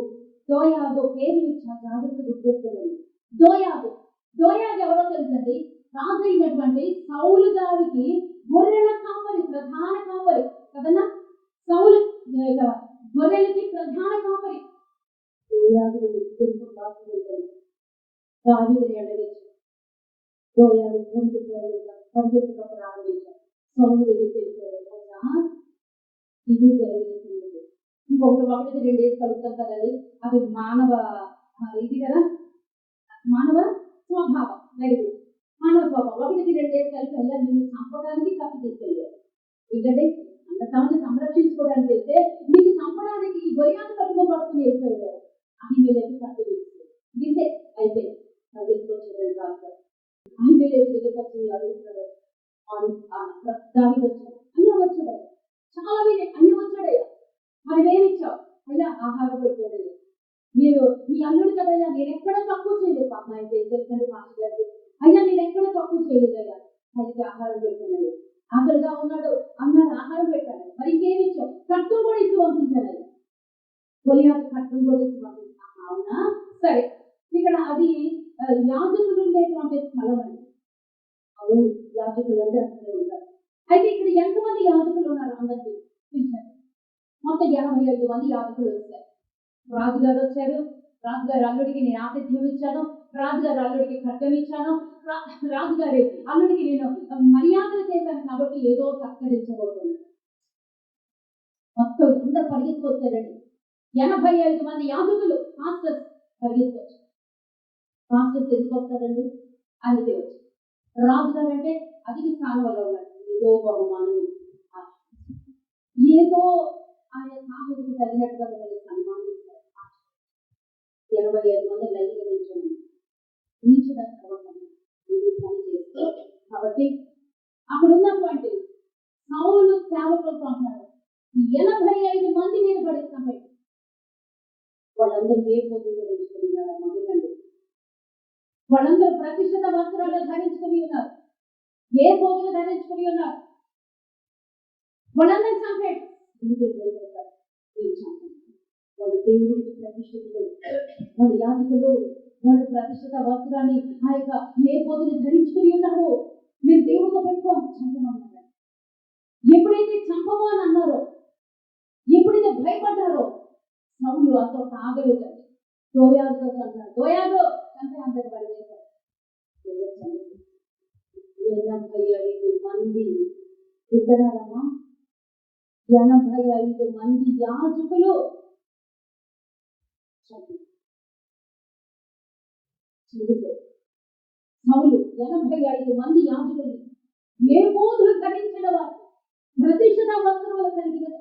పేరు జాగ్రత్త గుర్తించండి. దోయాగు ఎవరో తెలుసండి? రాజు అయినటువంటి సౌలు గారికి గొర్రెల కాపరి, ప్రధాన కాపరి కదన్నా. సౌలు గొర్రెలకి ప్రధాన కాపరి. దోయాగు దోయాగు పరిగెత్తుకు ప్రారంభించారు. సౌలు దగ్గరికి వెళ్ళిపోయారు. ఇది జరిగింది. ఇంకొకటి 1-2 కలుగుతాం కదండి, అది మానవ ఇది కదా, మానవ స్వభావం. వెరీ గుడ్, మానవ స్వభావం. 1-2 కలిపి అయ్యా నిన్ను చంపడానికి కత్తి తీసుకెళ్ళారు. ఎందుకంటే తమను సంరక్షించుకోవడానికి వెళ్తే మీకు చంపడానికి ఈ గొయ్యాన్ని కట్టుకొని పట్టుకుని వెళ్ళిపోయారు. అని వీళ్ళకి కత్తి తీసుకెళ్ళి దింటే అయిపోయింది. దగ్గరికి రాస్తారు. అని వీళ్ళు దగ్గరికి వచ్చి అడుగుతాడు, దానికి వచ్చాడు, అయ్యా వచ్చాడు, చాలా వీళ్ళు అన్ని వచ్చాడయ్యా, మరి వేరిచ్చావు అయ్యా, ఆహారం పెట్టుకోలేదు, మీరు మీ అల్లుడు కదయ్యా, నేను ఎక్కడ తక్కువ చేయలేదు. పాప అయితే తెలుసండి మాస్టర్ గారికి, అయ్యా నేను ఎక్కడ తక్కువ చేయలేదయ్యా, అయితే ఆహారం పెట్టుకున్నాడు, ఆకలిగా ఉన్నాడు అన్నాడు, ఆహారం పెట్టాను, మరి ఇంకేమి ఇచ్చావు, కట్టం కూడా ఇచ్చి పంపించాను, గొలియాతు కట్టం కూడా ఇచ్చి పంపించాను. అవునా, సరే. ఇక్కడ అది యాజకులు ఉండేటువంటి స్థలం అండి. అవును, యాజకులందరూ అక్కడే ఉంటారు. అయితే ఇక్కడ ఎంతమంది యాజకులు ఉన్నారు అందరికీ పిలిచారు. మొత్తం 85 మంది యాజకులు వచ్చారు. రాజుగారు వచ్చారు. రాజుగారి అల్లుడికి నేను ఆతిథ్యం ఇచ్చాను, రాజుగారి అల్లుడికి ఖడ్గం ఇచ్చాను, రాజుగారి అల్లుడికి నేను మర్యాదలు చేశాను కాబట్టి ఏదో సత్కరించబోతున్నాను. మొత్తం అందరూ పరిగెత్తుకొచ్చారండి. 85 మంది యాజకులు మాస్టర్స్ పరిగెత్తుకొచ్చారు. మాస్టర్స్ ఎందుకు వస్తారండి? అందుకే వచ్చారు. రాజుగారు అంటే అధిక స్థానంలో ఉన్నాడు, ఏదో బహుమానం, ఏదో ఆయన సాహసకు తగినట్టుగా సన్మానిస్తారు. 85 మంది లైన్గా కాబట్టి అక్కడ ఉన్నటువంటి సౌలు సేవకులతో అన్నాడు, 85 మంది మీద పడిస్తాం, వాళ్ళందరూ ఏ పోటీలో తెలుసుకున్నారు. మందికండి వాళ్ళందరూ ప్రతిష్ఠిత వస్త్రాలు ధరించుకుని ఉన్నారు, ఏ పోగులు ధరించుకుని ఉన్నారు. వాళ్ళందరూ చంపాడు. వాళ్ళు దేవుడికి ప్రతిష్ఠితులు, వాళ్ళు యాజకులు, వాళ్ళు ప్రతిష్ఠిత వస్త్రాన్ని ఆ యొక్క ఏ పోగులు ధరించుకుని ఉన్నారు. మేము దేవుడితో పెట్టుకోం, చంపమన్నారు. ఎప్పుడైతే చంపము అని అన్నారో, ఎప్పుడైతే భయపడ్డారో, సౌలు అంతా ఆగలేదండి. దోయాగుతో చంపారు. దోయాగు చంపే అందరు వాళ్ళు వేశారు. 85 మంది ఇద్దరమ్మా, 85 మంది యాజకులు సౌలు 85 మంది యాజకులు ఏ పోదులు ధరించిన వారు, ప్రతిష్ఠిత వస్త్రములు కలిగిన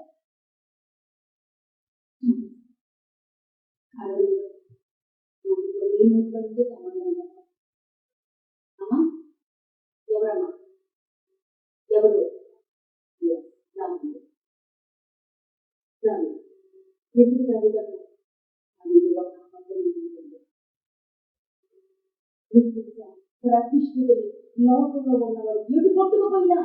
ఎవరమ్మా? ఎవరు? Yes, దావీదు. దావీదు. ఎందుకు దావీదు అన్నాడు? దావీదు ఒక అబద్ధం ఉంటుంది. ప్రతిష్ఠితులు లోకంలో ఉన్నవాడు బ్యూటీ కొట్టుకుపోయినా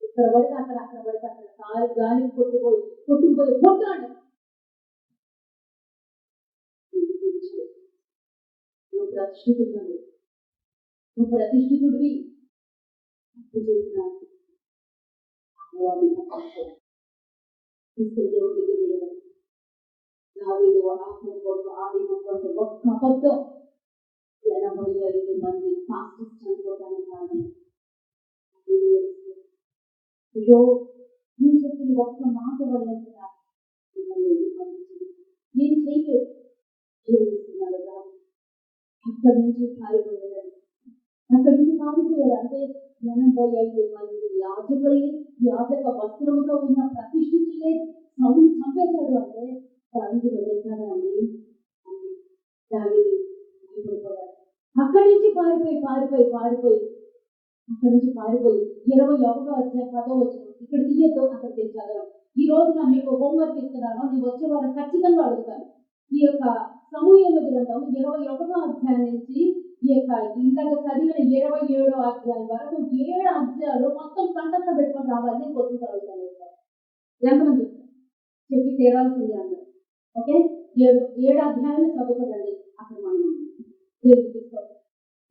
ఇక్కడ పడితే అక్కడ, అక్కడ పడితే అక్కడ కాలు గాలికి కొట్టుకుపోయి కొట్టాడు. నువ్వు ప్రతిష్ఠితుడు, నువ్వు ప్రతిష్ఠితుడివి. తప్పు చేసిన దేవుడికి నిలబడి దావీదు ఒక్క అబద్ధం 85 మంది పాస్టర్స్ చనిపోతానికి కారణం. ఇదో నేను చెప్పిన ఒక్క మాట వల్ల కూడా నేను చేయలేదు చేస్తున్నాడు కాదు. అక్కడి నుంచి పారిపోయాడు. అక్కడి నుంచి పారిపోయాడు అంటే 85 మంది యాజక వస్త్రంతో ఉన్న ప్రతిష్ఠితులే సౌలు చంపేశాడు అంటే దావీదు వదులుతాడా అండి? దావీదు అక్కడి నుంచి పారిపోయి అక్కడి నుంచి పారిపోయి 21వ అధ్యాయం 10వ వచనం ఇక్కడ తీయద్దు, అక్కడ చదవండి. ఈ రోజు నా మీకు హోంవర్క్ ఇస్తున్నాను. నేను వచ్చే వారం ఖచ్చితంగా అడుగుతాను. ఈ యొక్క సమూయేలు గ్రంథం 21వ అధ్యాయం నుంచి ఈ యొక్క ఇందాక చదివిన 27వ అధ్యాయం వరకు 7 అధ్యాయాలు మొత్తం కంటస్థ పెట్టుకొని రావాలి. కొద్ది చదువుతాను. ఎంతమంది చెప్పి తీరాల్సింది అందరూ. ఓకే, 7 అధ్యాయాలు చదువుకోండి. అక్కడ మనం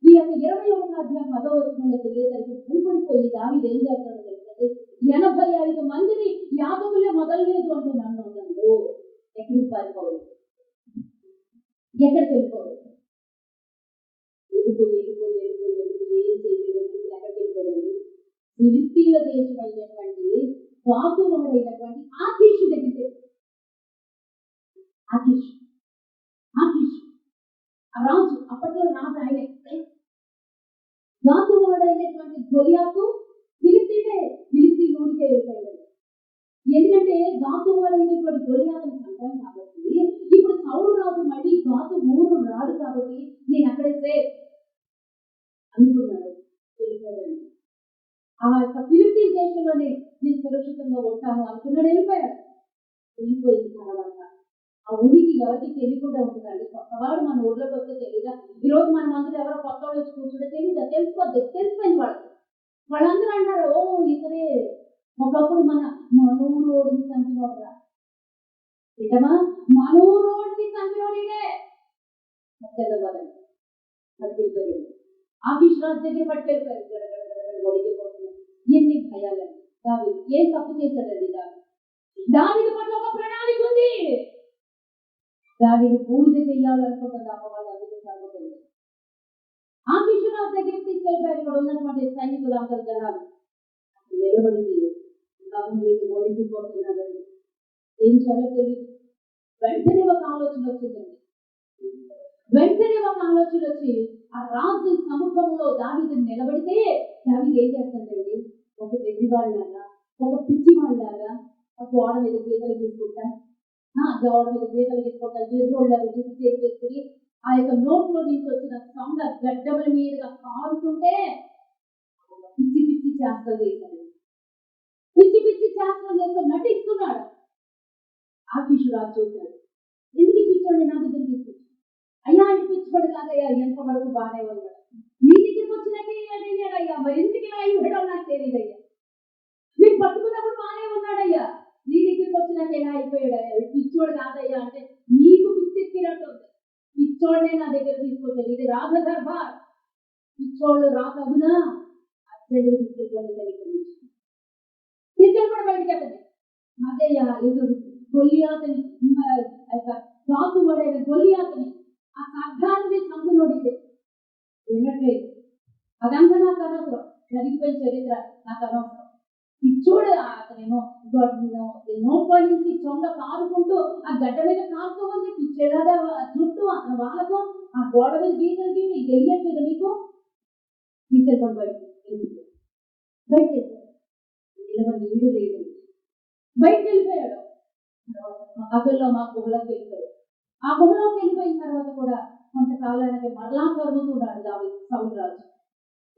ఈ యొక్క 21వ అధ్యాయం 10వ వచనంలో తెలియజేసరికి భూపడిపోయి దావీదు ఏం చేస్తాడో తెలుసండి, 85 మందిని యాజకులే మొదలలేదు అంటే నన్ను ఉందండు. ఎక్కడికి పారిపోవాలి? ఎక్కడికి వెళ్ళిపోవాలి? ఎదుగు ఏం చేయలేదు. ఎక్కడికి వెళ్ళిపోవాలి? ఫిలిష్తీయుల దేశమైనటువంటి గాతు వాడైనటువంటి ఆకీషు దగ్గరికి. ఆకీషు రాజు, అప్పట్లో రాజు ఆయనే. గాతు వాడైనటువంటి గొలియాతు ఫిలిష్తీయుల ఊరికే వెళ్ళిపోయాడు. ఎందుకంటే గాతు వాడైనటువంటి గొలియాతును చంపాను కాబట్టి ఇప్పుడు సౌలు రాజు మళ్ళీ గాతు ఊరు రాడు కాబట్టి నేను అక్కడే సేఫ్ అనుకున్నాడు. వెళ్ళిపోయాడు. ఆ యొక్క ఫిలిష్తీయుల దేశంలోనే నేను సురక్షితంగా ఉంటాను అనుకున్నాడు. వెళ్ళిపోయిన తర్వాత ఆ ఊరికి ఎవరికి తెలియకుండా ఉంటుందండి. కొత్తవాడు మన ఊర్లోకి వస్తే తెలియదా? ఈరోజు మన అందరూ ఎవరో కొత్త వాళ్ళు వచ్చి కూర్చుంటే తెలియదా? తెలిసిపోయింది వాళ్ళందరూ అంటారు, ఓ ఇతరే ఒకప్పుడు మనూరోడిని చంపినోడరా. ఇటమా మనూరోడిని చంపినోడినే పట్టుకెళ్ళిపోయాడు. ఆఫీస్ రాజు దగ్గర పట్టుకెళ్ళిపోయాడు. ఒడిగిపోతున్నాడు. ఎన్ని భయాలండి. దావీదు ఏం తప్పు చేశాడండి? దావీదు పట్ల ఒక ప్రణాళిక ఉంది. దానిని పూర్తి చేయాలనుకుంటున్న వాళ్ళు అందుకు చదువుతుంది. ఆ కిషోరాజు దగ్గరికి తీసుకెళ్ళిపోయారు. ఇక్కడ ఉన్నటువంటి సైనికులు అందరు జనాలు నిలబడింది. మీకు ఒడిగిపోతున్నాడండి, ఏం చేయాలో తెలియదు. వెంటనే ఒక ఆలోచన వచ్చి ఆ రాజు సముఖంలో దావీదుని నిలబడితే దావీదు ఏం చేస్తాడండి? ఒక వెర్రి వాళ్ళలాగా, ఒక పిచ్చి వాళ్ళలాగా ఆ గోడ మీద గీతలు తీసుకుంటా ఎదురోళ్ళని చూసి చేసేసుకుని ఆ యొక్క నోట్లో నుంచి వచ్చిన సౌండ్ గడ్డముల మీదుగా కారుతుంటే పిచ్చి చేష్టలు చేశాడు. నటిస్తున్నాడు. ఆ కిషోరాజు చూశాడు. ఎందుకు పిచ్చోండి నా దగ్గర తీసుకొచ్చి? అయ్యా ఆయన పిచ్చిపడు కాదయ్యా, ఎంతవరకు బాగానే ఉన్నాడు. నీ దగ్గరికి వచ్చినాకే అయ్యా, మరి ఎందుకు ఇలా ఇవ్వడం నాకు తెలియదయ్యా. మీరు పట్టుకున్నప్పుడు బాగానే ఉన్నాడయ్యా, నీ దగ్గరికి వచ్చినాక ఎలా అయిపోయాడయ్యా? పిచ్చోడు కాదయ్యా అంటే నీకు పిచ్చెక్కినట్టు ఉంది. పిచ్చోడనే నా దగ్గర తీసుకొచ్చాడు. ఇది రాజదర్బార్. పిచ్చోళ్ళు రాకగునా అద్దె తీసుకెళ్ళి కూడా బయటికి వెళ్ళదు. అదయ్యా ఎదురు గొలియాతని, గాతువాడైన గొలియాతని ఆ ఖడ్గాన్ని చంపినోడిదే వినట్లేదు. అదంతా నాకు అనవసరం. జరిగిపోయిన చరిత్ర నాకు అనవసరం. పిచ్చోడు అతనేమో నోట్లో నుంచి చొంగ కారుకుంటూ ఆ గడ్డ మీద కారుతూ ఉంది. పిచ్చేలాగా చుట్టూ అతని వాళ్ళకు ఆ గోడ మీద గీతలు తెలియట్లేదు. నీకు తీసుకెళ్ళిపోయి బయట నీళ్ళు లేదు. బయటకు వెళ్ళిపోయాడు. అసలు మా గుహలోకి వెళ్ళిపోయాడు. ఆ గుహలోకి వెళ్ళిపోయిన తర్వాత కూడా కొంతకాలానికి మరలా కరుగుతున్నాడు సౌలు రాజు.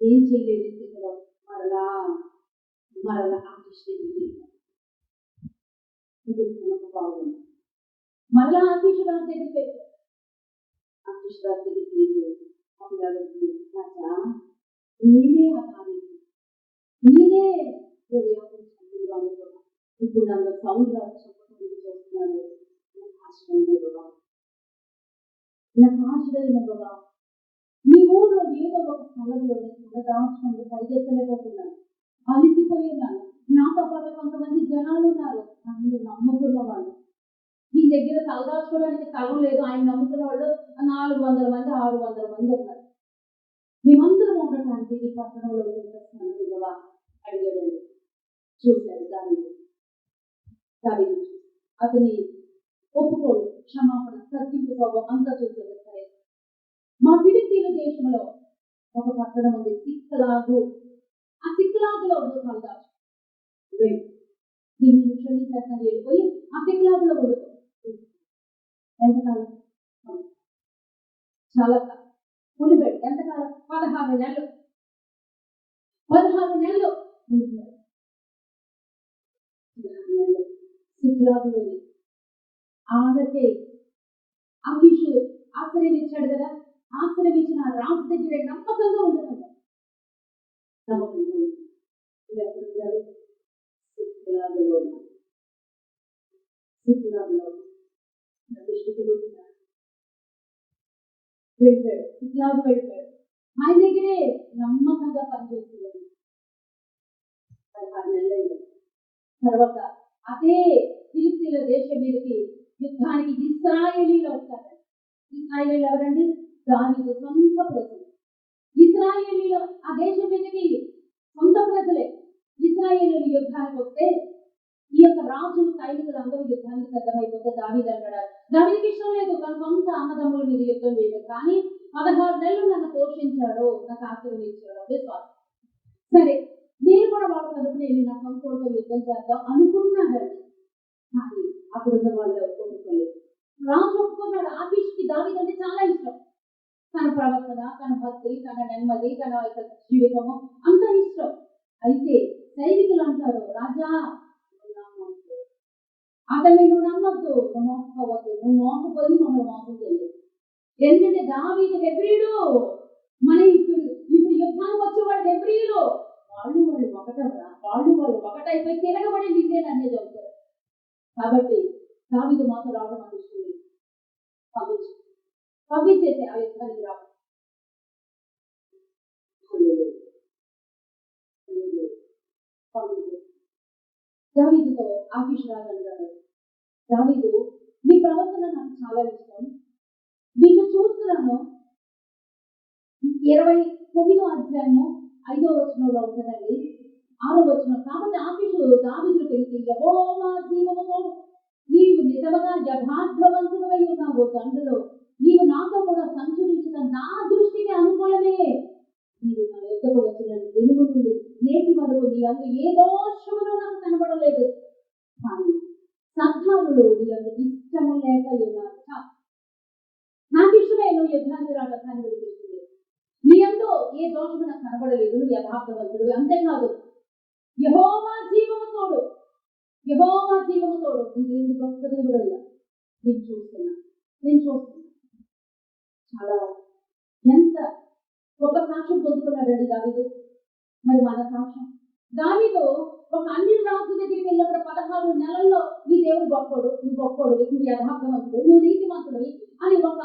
ఏం చేయలేని స్థితిలో మరలా మరలా ఆకృష్టి బాగుంది. మరలా ఆకృష్ణరాజు దగ్గరికి వెళ్ళారు. ఆకృష్ణరాజు దగ్గరికి మీరే అనాలి, మీరే ఇప్పుడు నన్ను సౌండ్ చెప్పడం చేస్తున్నాను. నాకు ఆశ్చర్యం బాబా, మీ ఊళ్ళో ఏదో ఒక స్థలంలో దాచుకుంటూ పరిగెత్తలేకపోతున్నాను, అలిసిపోయినాను. నాతో పాటు కొంతమంది జనాలు ఉన్నారు, నన్ను నమ్ముకున్న వాళ్ళు. మీ దగ్గర తలదాచుకోవడానికి స్థలం లేదు, ఆయన నమ్ముకున్న వాళ్ళు 400 మంది 600 మంది ఉన్నారు. మేమందరం ఉండటానికి ఈ పట్టణంలో కదా అడిగాడండి. చూశాడు దావీదు అతని ఒప్పుకోడు, క్షమాపణ, సత్యం స్వభావం అంతా చూశాడు. సరే, మా ఫిలిస్తీన్ల దేశంలో ఒక పట్టణం ఉంది, సిక్లగు. ఆ సిక్లగులో తలదాచు దీన్ని క్షమించేస్తాను వెళ్ళిపోయి ఆ సిక్లగులో ఉండదు. ఎంతకాలం? చాలా ఉండిపోయాడు. ఎంతకాలం? 16 నెలలు. 16 నెలలు ఉండిపోయాడు. సిక్లగులోని ఆడకే అకీషు ఆశ్రయం ఇచ్చాడు కదా, ఆశ్రయం ఇచ్చిన రాజు దగ్గర నమ్మకంగా ఉండదు. నమ్మకంగా వెళ్ళిపోయాడు. సిక్లాగు వెళ్ళిపోయాడు. ఆయన దగ్గరే నమ్మకంగా పనిచేస్తున్నాడు. 16 నెలలు తర్వాత అదే ఫిలిస్తీన్ల దేశం మీదకి యుద్ధానికి ఇశ్రాయేలీలు వస్తారు. ఇశ్రాయేలీలు ఎవరండి? దావీదు సొంత ప్రజలు. ఇశ్రాయేలీలు ఆ దేశం మీదకి సొంత ప్రజలే. ఇశ్రాయేలీలు యుద్ధానికి వస్తే ఈ యొక్క రాజు సైనికులు అందరూ యుద్ధానికి సిద్ధమైపోతే దావీదు అంటాడు, దావీదుకి ఇష్టం లేదు తన సొంత అన్నదమ్ముల మీద యుద్ధం చేయడం, కానీ 16 నెలలు నన్ను పోషించాడు, నాకు ఆశీర్వదించాడు, విశ్వాసం. సరే, నేను కూడా వాళ్ళ తరపున వెళ్ళి నా సొంతంతో యుద్ధం చేద్దాం అనుకున్నాడండి. కానీ అక్కడున్న వాళ్ళు ఒప్పుకోలేదు. రాజు ఒప్పుకున్నాడు. ఆకీషుకి దావీదు అంటే చాలా ఇష్టం. తన ప్రవర్తన, తన భక్తి, తన నెమ్మది, తన యొక్క జీవితము అంత ఇష్టం. అయితే సైనికులు అంటారు, రాజా అతన్ని నువ్వు నమ్మద్దు, నువ్వు మోసపోవద్దు, నువ్వు మోసపోయి మమ్మల్ని మోసం చేయలేదు. ఎందుకంటే దావీదు హెబ్రీయుడు, మన ఇప్పుడు యుద్ధానికి వచ్చేవాడు హెబ్రీయులు. వాళ్ళు ఒకటవరా, వాళ్ళు ఒకటైపోయి తిరగబడి నిన్నే అనేది అవుతారు. కాబట్టి దావీదు మాతో రావడం అనిపిస్తుంది, పంపించేసి ఆ యుద్ధానికి రావడం. దావీదుతో ఆకీషు రాజు అంటాడు, దావీదు నీ ప్రవర్తన నాకు చాలా ఇష్టం, నిన్ను చూస్తున్నాను. 29వ అధ్యాయము 5వ వచనంలో ఉంటుందండి, 6వ వచనం. కాబట్టి ఆకీషు దావీదును పిలిచి, యెహోవా జీవముతో నీవు నిజముగా యథార్థవంతుడై ఉన్నావు తండ్రిలో, నీవు నాతో కూడా సంచరించడం నా దృష్టికి అనుకూలమే. నీవు నా యొద్దకు వచ్చిన వెలుగు నుండి నేటి వరకు నీ అందు ఏ దోషములు నాకు కనబడలేదు, కానీ సంతానులు నీ అందు ఇష్టము లేక ఉన్నారు. నాకు ఇష్టమే నువ్వు యుద్ధానికి రావడానికి వినిపిస్తుంది, నీ అందు ఏ దోషము నాకు కనబడలేదు, నువ్వు యథార్థవంతుడు. అంతేకాదు, యెహోవా జీవము తోడు, యెహోవా జీవము తోడు, నీకు గొప్ప దేవుడు అయ్యా, నేను చూస్తున్నా. చాలా ఎంత గొప్ప సాక్ష్యం పొందుకున్నాడండి దావీదు. మరి మన సాక్ష్యం, దావీదు ఒక అన్య రాజు దగ్గరికి వెళ్ళినప్పుడు 16 నెలల్లో నీ దేవుడు గొప్పడు, నువ్వు యథార్థవంతుడు, నువ్వు నీతిమంతుడు అని ఒక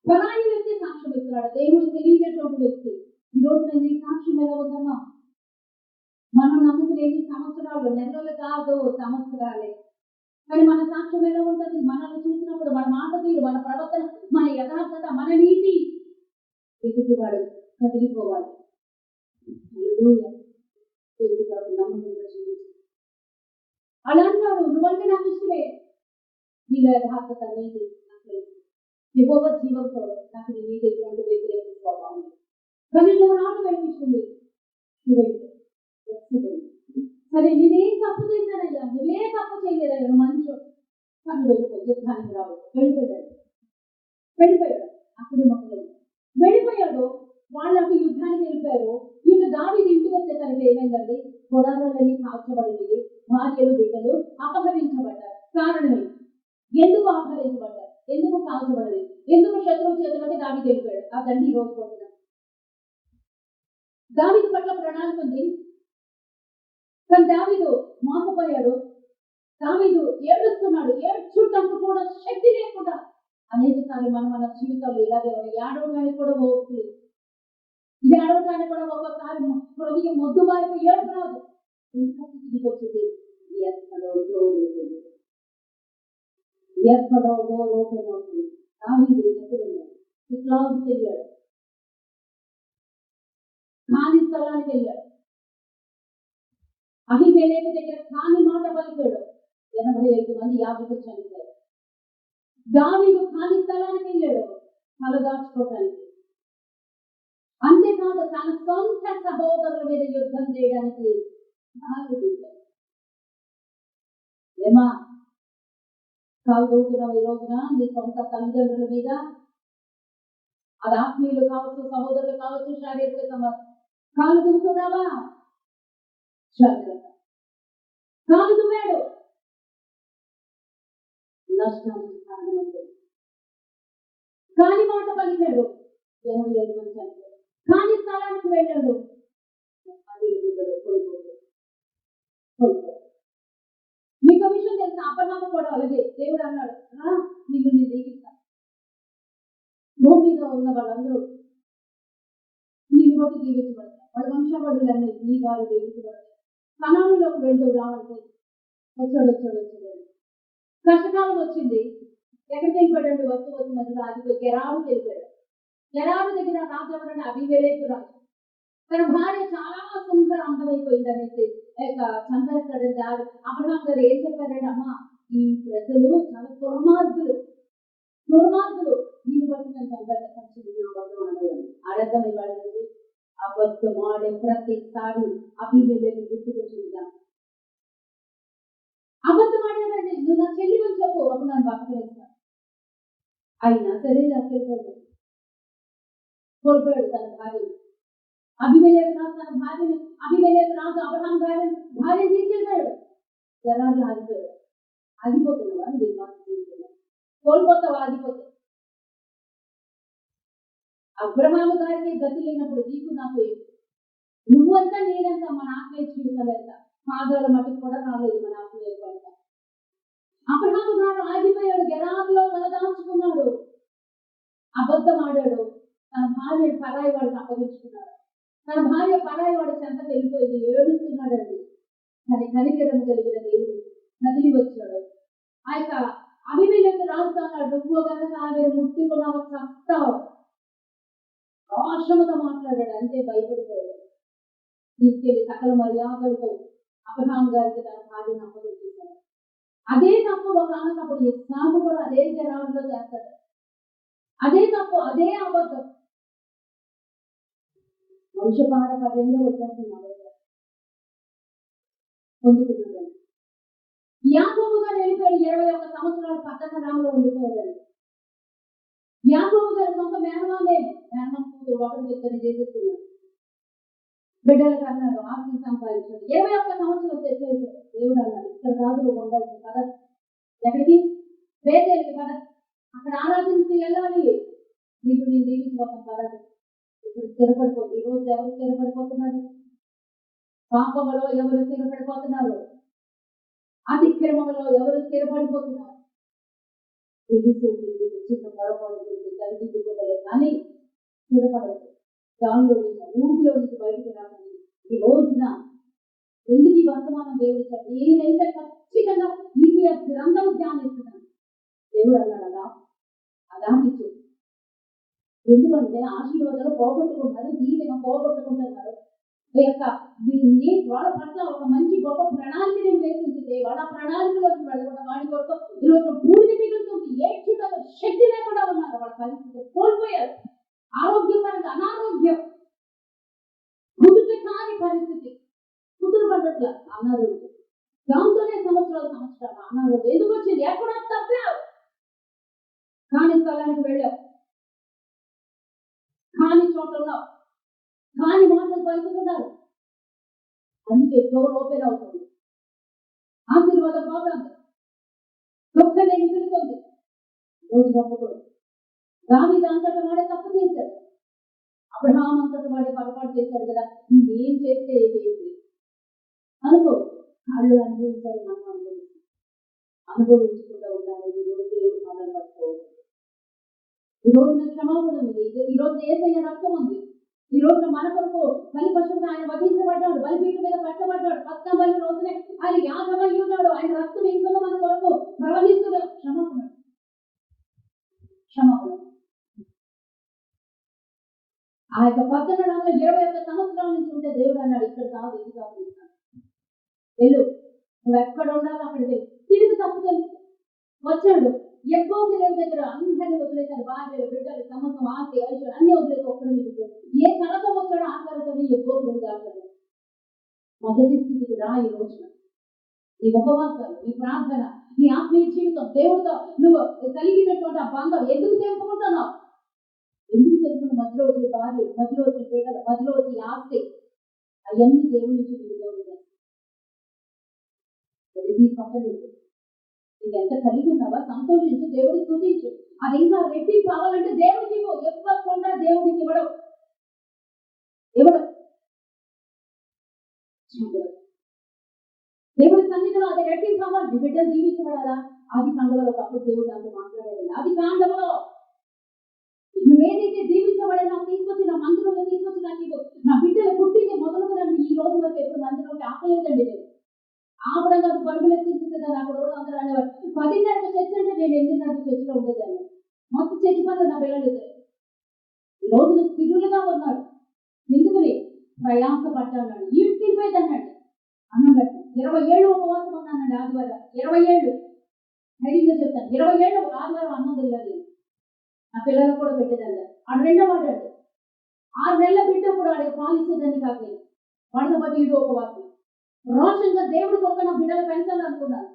పరాయి వ్యక్తి సాక్ష్యం ఇస్తున్నాడు. దేవుడు తెలియజేటువంటి వ్యక్తి. ఈ రోజు నేను ఈ సాక్ష్యం ఎలా ఉందమ్మా? మనం నమ్ముకునే సంవత్సరాలు, నెలలు కాదు, సంవత్సరాలే. కానీ మన సాక్ష్యం ఎలా ఉంటుంది? మనల్ని చూసినప్పుడు మన మాట తీరు, మన ప్రవర్తన, మన యథార్థత, మన నీతి ఎదుటివాడు కదిలిపోవాలి. అలా అంటారు, నువ్వంటే నాకు ఇష్టమే, నీలో యథార్థత, నీతి నాకు తెలుసు, యెహోవా జీవంతో నాకు నీ మీద ఎటువంటి వ్యతిరేక స్వభావం. కానీ నువ్వు నాట కనిపిస్తుంది. సరే, నేనేం తప్పు చేశానయ్యా, నువ్వే తప్పు చేయలేదయ్యా, నువ్వు మంచు, కానీ వెళ్ళిపో, యుద్ధానికి రావు. వెళ్ళిపోయాడు. అక్కడే మొక్కలేదు. వెళ్ళిపోయాడు. వాళ్ళు అటు యుద్ధానికి వెళ్ళిపోయారు. ఇటు దావీదు ఇంటికి వచ్చేసరికి ఏమైందండి? గుడారాలన్నీ కాల్చబడింది, భార్యలు బిడ్డలు అపహరించబడ్డారు. కారణమే ఎందుకు అపహరించబడ్డారు, ఎందుకు కాల్చబడలేదు, ఎందుకు శత్రువు చేతులకి దావీదు వెళ్ళిపోయాడు? అదండి ఈ రోజు పోతున్నాం. దావీదు పట్ల ప్రణాళిక ఉంది, కానీ దావీదు మోసపోయాడు. దావీదు ఏడుస్తున్నాడు, ఏడ్చుటకు కూడా శక్తి లేకుండా. అనేక సార్లు మన జీవితంలో ఇలాగే ఏడవడానికి కూడా ఓపిక, ఏడవడానికి కూడా ఒక్కొక్కసారి హృదయం మొద్దుబారిపోయి ఏడుపు రాదు. ఎందుకంటే తిరిగి వచ్చింది ఎక్కడో అవుతుంది. దావీదు ఎక్కడున్నాడు? సిక్లాగుకి వెళ్ళాడు, ఖాళీ స్థలానికి వెళ్ళాడు, అహిమెలెకు దగ్గర కాని మాట పలికాడు. 85 మంది యాజకులు చనిపోయారు. దావీదు ఖాళీ స్థలానికి వెళ్ళాడు తలదాచుకోవడానికి. అంతేకాదు తన సొంత సహోదరుల మీద యుద్ధం చేయడానికి ఏమా కాలుదూతున్నావు ఈ రోజున నీ సొంత తల్లిదండ్రుల మీద? అది ఆత్మీయులు కావచ్చు, సహోదరులు కావచ్చు, శారీరక కాలు దూస్తున్నావా? జాగ్రత్త. కాలు దువ్వాడు, నష్టానికి కారణమంటే కాని మాట పలికాడు. 85 మంది చనిపోయారు. కాని స్థలానికి వెళ్ళాడు, మీకు విషయం తెలుసా? అపర్ణామ కూడా అలాగే. దేవుడు అన్నాడు, నిన్ను నేను దీవిస్తాను, భూమి మీద ఉన్న వాళ్ళందరూ నిన్ను బట్టి దీవించబడతారు, వాళ్ళ వంశావళులన్నీ నీ వారు దీవించబడతారు. కనానులోకి వెళ్తూ రావంటే వచ్చాడు. కష్టకాలం వచ్చింది. ఎక్కడికి వెళ్ళిపోయాడు? వస్తు మధ్యలో ఆగిపోయి గెరారుకి వెళ్ళిపోయాడు. గెరారు దగ్గర రాజు ఎవరంటే అబీమెలెకు రాజు. తన భార్య చాలా సుందర అందమైపోయింది అనేసి చంపేస్తాడంటే అబ్రహాం గారు ఏం చెప్పారంటే, అమ్మా ఈ ప్రజలు చాలా దుర్మార్గులు, దీన్ని బట్టి నేను చంపేస్తాను. అడగం ఇవ్వడానికి అబద్ధం ఆడే ప్రతిసారి అబీమెలెకు గుర్తుకొచ్చిందా? అబద్ధం ఆడాడండి, నువ్వు నా చెల్లి అని చెప్పు, అప్పుడు నన్ను బతకలేస్తాను. అయినా సరే అక్కడికి కోల్పోయాడు తన భార్య. అబీమెలెకు రాజు తన భార్యని, అబీమెలెకు రాజు అబ్రహాం గారి భార్యను తీసుకెళ్ళిపోయాడు. జనాలు ఆగిపోయాడు. ఆగిపోతున్నావా? కోల్పోతావా? ఆగిపోతే అబ్రహాము గారికి గతి లేనప్పుడు నీకు నాకు నువ్వంతా నేనంతా మన ఆత్మీయ జీవితాలు ఎంత పాదాల మటుకు కూడా రాలేదు మన ఆత్మీయ జీవితం. అబ్రహాము గారు ఆగిపోయాడు, గెరారులో తలదాచుకున్నాడు, అబద్ధం ఆడాడు, తన భార్య పరాయి వాడికి అప్పగించుకున్నాడు. తన భార్య పరాయి వాడి చెంతకు వెళ్ళిపోయింది, ఏడుస్తున్నాడండి. కానీ కనికరము కలిగిన దేవుడు కదిలి వచ్చాడు. ఆ యొక్క అబీమెలెకు రాజు అన్నాడు, నువ్వు కనుక ఆమెను ముట్టుకున్నావు చస్తావు. రోషముతో మాట్లాడాడు, అంతే భయపడిపోయాడు. తీసుకెళ్లి సకల మర్యాదలతో అబ్రహాం గారికి తన భార్యను అప్పగించేశాడు. అదే తప్పు ఒక అన్నప్పుడు ఇస్సాకు కూడా అదే జనాల్లో చేస్తాడు. అదే తప్పు, అదే అబద్ధం. వంశపారపర్యంగా వచ్చేస్తున్నాడు పొందుతున్నాడు. యాకోబు గారు వెళ్ళిపోయాడు, 21 సంవత్సరాలు పట్టణంలో ఉండిపోయాడు. యాకోబు గారు సొంత మేనమామే, మేనమామ కూతురు ఒకటి ఇద్దరు చేసేస్తున్నాడు. బిడ్డలకు అన్నాడు, ఆస్తిని సంపాదించాడు. 21 సంవత్సరాలు తెచ్చేసాడు. దేవుడు అన్నాడు, ఇక్కడ కాదు నువ్వు ఉండాల్సిన కదా, ఎక్కడికి? బేతేలుకి కదా, అక్కడ ఆరాధించి వెళ్ళాలి, నీకు నేను దీవించుకోవడం పడదు. ఇప్పుడు స్థిరపడిపోతుంది. ఈరోజు ఎవరు స్థిరపడిపోతున్నారు? పాపములో ఎవరు స్థిరపడిపోతున్నారు? అతిక్రమంలో ఎవరు స్థిరపడిపోతున్నారు? చిన్న పొరపాటు కలిగిపోతలే కానీ స్థిరపడదు. దానిలో ఊపిలో నుంచి బయటకు రావాలి. ఈ రోజున ఎందుకు ఈ వర్తమానం దేవుడు చెప్పి నేనైతే ఖచ్చితంగా ఈ గ్రంథం ధ్యానిస్తున్నాను. దేవుడు అన్నాడు, అలా మీకు ఎందుకంటే ఆశీర్వాదాలు పోగొట్టుకుంటారు, దీవెన పోగొట్టుకుంటున్నారు. వాళ్ళ పట్ల ఒక మంచి గొప్ప ప్రణాళిక నేను వేసింది, వాళ్ళ ప్రణాళికలోకి వెళ్ళకుండా వాడి కొరకు ఈరోజు పూర్తి మిగులుతుంది. ఏడ్చుటకు శక్తి లేకుండా ఉన్నారు. వాళ్ళ పరిస్థితి కోల్పోయారు. ఆరోగ్యపరంగా అనారోగ్యం, కుదుట కాని పరిస్థితి, కుదురు పడ్డట్ల అనారోగ్యం, దాంతోనే సంవత్సరాలు అనారోగ్యం. ఎందుకు వచ్చింది? ఎక్కడా తప్పావు, కాని స్థలానికి వెళ్ళావు, కాని చోట ఉన్నావు, కాని మాటలు పలుకుతున్నారు. అందుకే డోర్ ఓపెన్ అవుతుంది, ఆశీర్వాదం పోతుంది, దుఃఖం మిగులుతుంది. రోజు గొప్పకూడదు. దావీదు అంతట వాడే తప్పు చేశాడు, అబ్రహాం అంతట వాడే పొరపాటు చేశాడు కదా. ఏం చేస్తే ఏది అనుకో, వాళ్ళు అనుభవించారు, మనం అనుభవించకుండా ఉండాలి. ఈరోజు దేవుడు మనం పట్టుకోవాలి. ఈ రోజున క్షమాపణ ఉంది, ఈ రోజు ఏసయ్య రక్తం ఉంది. ఈ రోజున మన కొరకు బలి పశువుగా ఆయన వధించబడ్డాడు, బలిపీఠ మీద పెట్టబడ్డాడు. పక్క బలి రోజునే ఆయన యాగమై ఉన్నాడు. ఆయన రక్తం ఇంకా మన కొరకు ప్రవహిస్తున్నాడు. క్షమాపణ, క్షమాపణ. ఆ యొక్క 1821 సంవత్సరాల నుంచి ఉంటే దేవుడు అన్నాడు, ఇక్కడ కాదు, ఇది కాదు, వెళ్ళు, నువ్వు ఎక్కడ ఉండాలో అక్కడ వెళ్ళు. తిరిగి తప్పు తెలుసు వచ్చాడు. ఎక్కువ దేవుడి దగ్గర అందరినీ వదిలేశారు, భార్యలు, బిడ్డలు, సమస్తం, ఆస్తి, ఐశ్వర్యం అన్ని వదిలేసి ఒక్కడ మీకు ఏ కళతో వచ్చాడో ఆ కళతో ఎక్కువ దాటాడు. మొదటి స్థితికి రా. ఈ రోజున నీ ఉపవాసాలు, నీ ప్రార్థన, నీ ఆత్మీయ జీవితం, దేవుడితో నువ్వు కలిగినటువంటి ఆ బంధం ఎందుకు తెలుపుకుంటున్నావు? ఎందుకు తెలుపుకున్న? మధ్యలో వచ్చి భార్య, మధ్యలో వచ్చి బిడ్డలు, మధ్యలో వచ్చి ఆస్తి, అవన్నీ దేవుడి నుంచి నీకు ఎంత కలిగి ఉన్నావా? సంతోషించు, దేవుడికి స్తుతించు. అది ఇంకా రెట్టి కావాలంటే దేవుడికి ఇవ్వు. ఇవ్వకుండా దేవుడికి ఇవ్వడం దేవుడి సన్నిధిలో అది రెట్టి కావాలి. బిడ్డలు జీవించబడాలా? అది కాండవలో ఒకప్పుడు దేవుడు అంటూ మాట్లాడేది. అది కాండవలో నువ్వేదైతే జీవించబడినా తీసుకొచ్చి నా మందిరంలో తీసుకొచ్చి నాకు నా బిడ్డలు పుట్టింది మొదలుగునండి ఈ రోజు వరకు ఎప్పుడు మందిరంలోకి ఆపలేదండి. నేను ఆపడం కాదు, పరుగులు ఎత్తించుకుంటాను. అక్కడ రోజు అందరూ అనేవారు 10:30 చర్చ అంటే నేను 8:30 చర్చలో ఉండేదాన్ని. మొత్తం చర్చ పనులు నా పిల్లలు ఈ రోజున స్థిరులుగా ఉన్నాడు. ఎందుకుని ప్రయాస పట్టాడు, ఈడ్చిపోయింది అన్నాడు. అన్నం పెట్టాను 20 ఏళ్ళు ఉపవాసం ఉన్నానండి. ఆదివారం 20 ఏళ్ళు ధైర్యంగా చెప్తాను. 20 ఏళ్ళు ఆదివారం అన్నం తెలియదు. నా పిల్లలకు కూడా పెట్టేదాన్ని. ఆడు రెండో వాడాడు 6 నెలల బిడ్డ కూడా వాడికి పాలు ఇచ్చేదాన్ని కాదు. వాడితో పాటు ఈడు ఉపవాసం రోషంగా దేవుడి కొరకు నా బిడ్డలు పెంచాలనుకున్నాను.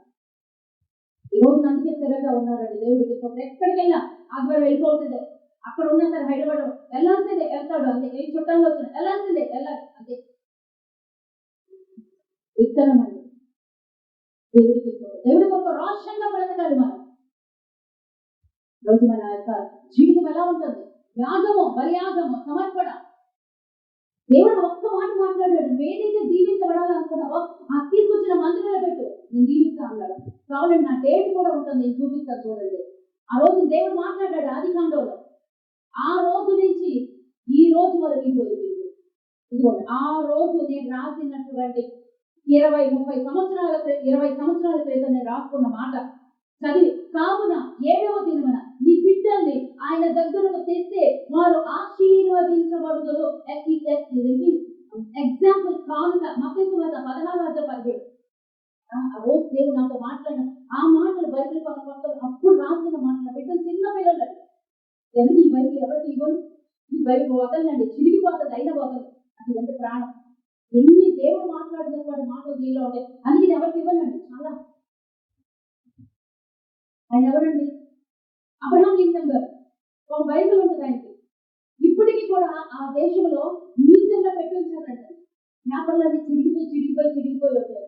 ఈ రోజు అందుకే స్థిరంగా ఉన్నారండి. దేవుడికి ఎక్కడికైనా ఆదివారం వెళ్ళిపోతుందే, అక్కడ ఉన్నా సరే హైదరాబాద్ వెళ్ళాల్సిందే, వెళ్తాడు అంతే. ఏ చుట్టాలు వచ్చిన వెళ్ళాల్సిందే, వెళ్ళాలి అంతే. విత్తనం అండి దేవుడికి. దేవుడి కొరకు రోషంగా బ్రతకాలి మనం. రోజు మన యొక్క జీవితం ఎలా ఉంటుంది? యాగము, బలియాగము, సమర్పణ. దేవుడు ఒక్క మాట మాట్లాడాడు, ఏదైతే దీవించబడాలనుకున్నావో ఆ తీసుకొచ్చిన మందిరంలో పెట్టు, నేను దీవిస్తా అన్నాడు. కావాలండి నా డేట్ కూడా ఉంటుంది, నేను చూపిస్తాను చూడండి. ఆ రోజు దేవుడు మాట్లాడాడు ఆదికాండంలో. ఆ రోజు నుంచి ఈ రోజు వరకు ఇదిగోండి, ఆ రోజు నేను రాసినటువంటి 20 సంవత్సరాల క్రితం నేను రాసుకున్న మాట చదివి, కావున 7వ దినమున నీ బిడ్డల్ని ఆయన దగ్గరకు తెస్తే వారు ఆశీర్వదించబడుదురు. ఎగ్జాంపుల్ కానుక మత్తయి 16:17. ఆ రోజు దేవుడు నాతో మాట్లాడిన ఆ మాటలు బైబిల్ కొత్త అప్పుడు రాసిన మాటలు. బిడ్డలు చిన్న పిల్లలు ఎందుకు ఈ బైబిల్ ఎవరికి ఇవ్వను? ఈ బైబిల్ వదలండి, చిరిగిపోతుంది, అయిన వదలు. అది ఎంత ప్రాణం. ఎన్ని దేవుడు మాట్లాడిన వాడి మాటలు దీనిలో ఉంటాయి. అందుకే ఎవరికి ఇవ్వనండి. చాలా ఆయన ఎవరండి? అబ్రహాం లింకన్ గారు. ఒక బైబిల్ ఉంటుంది ఆయనకి. ఇప్పటికీ కూడా ఆ దేశంలో మ్యూజియంలో పెట్టించారంట. జ్ఞాపకాలన్నీ చిరిగిపోయి వచ్చారు.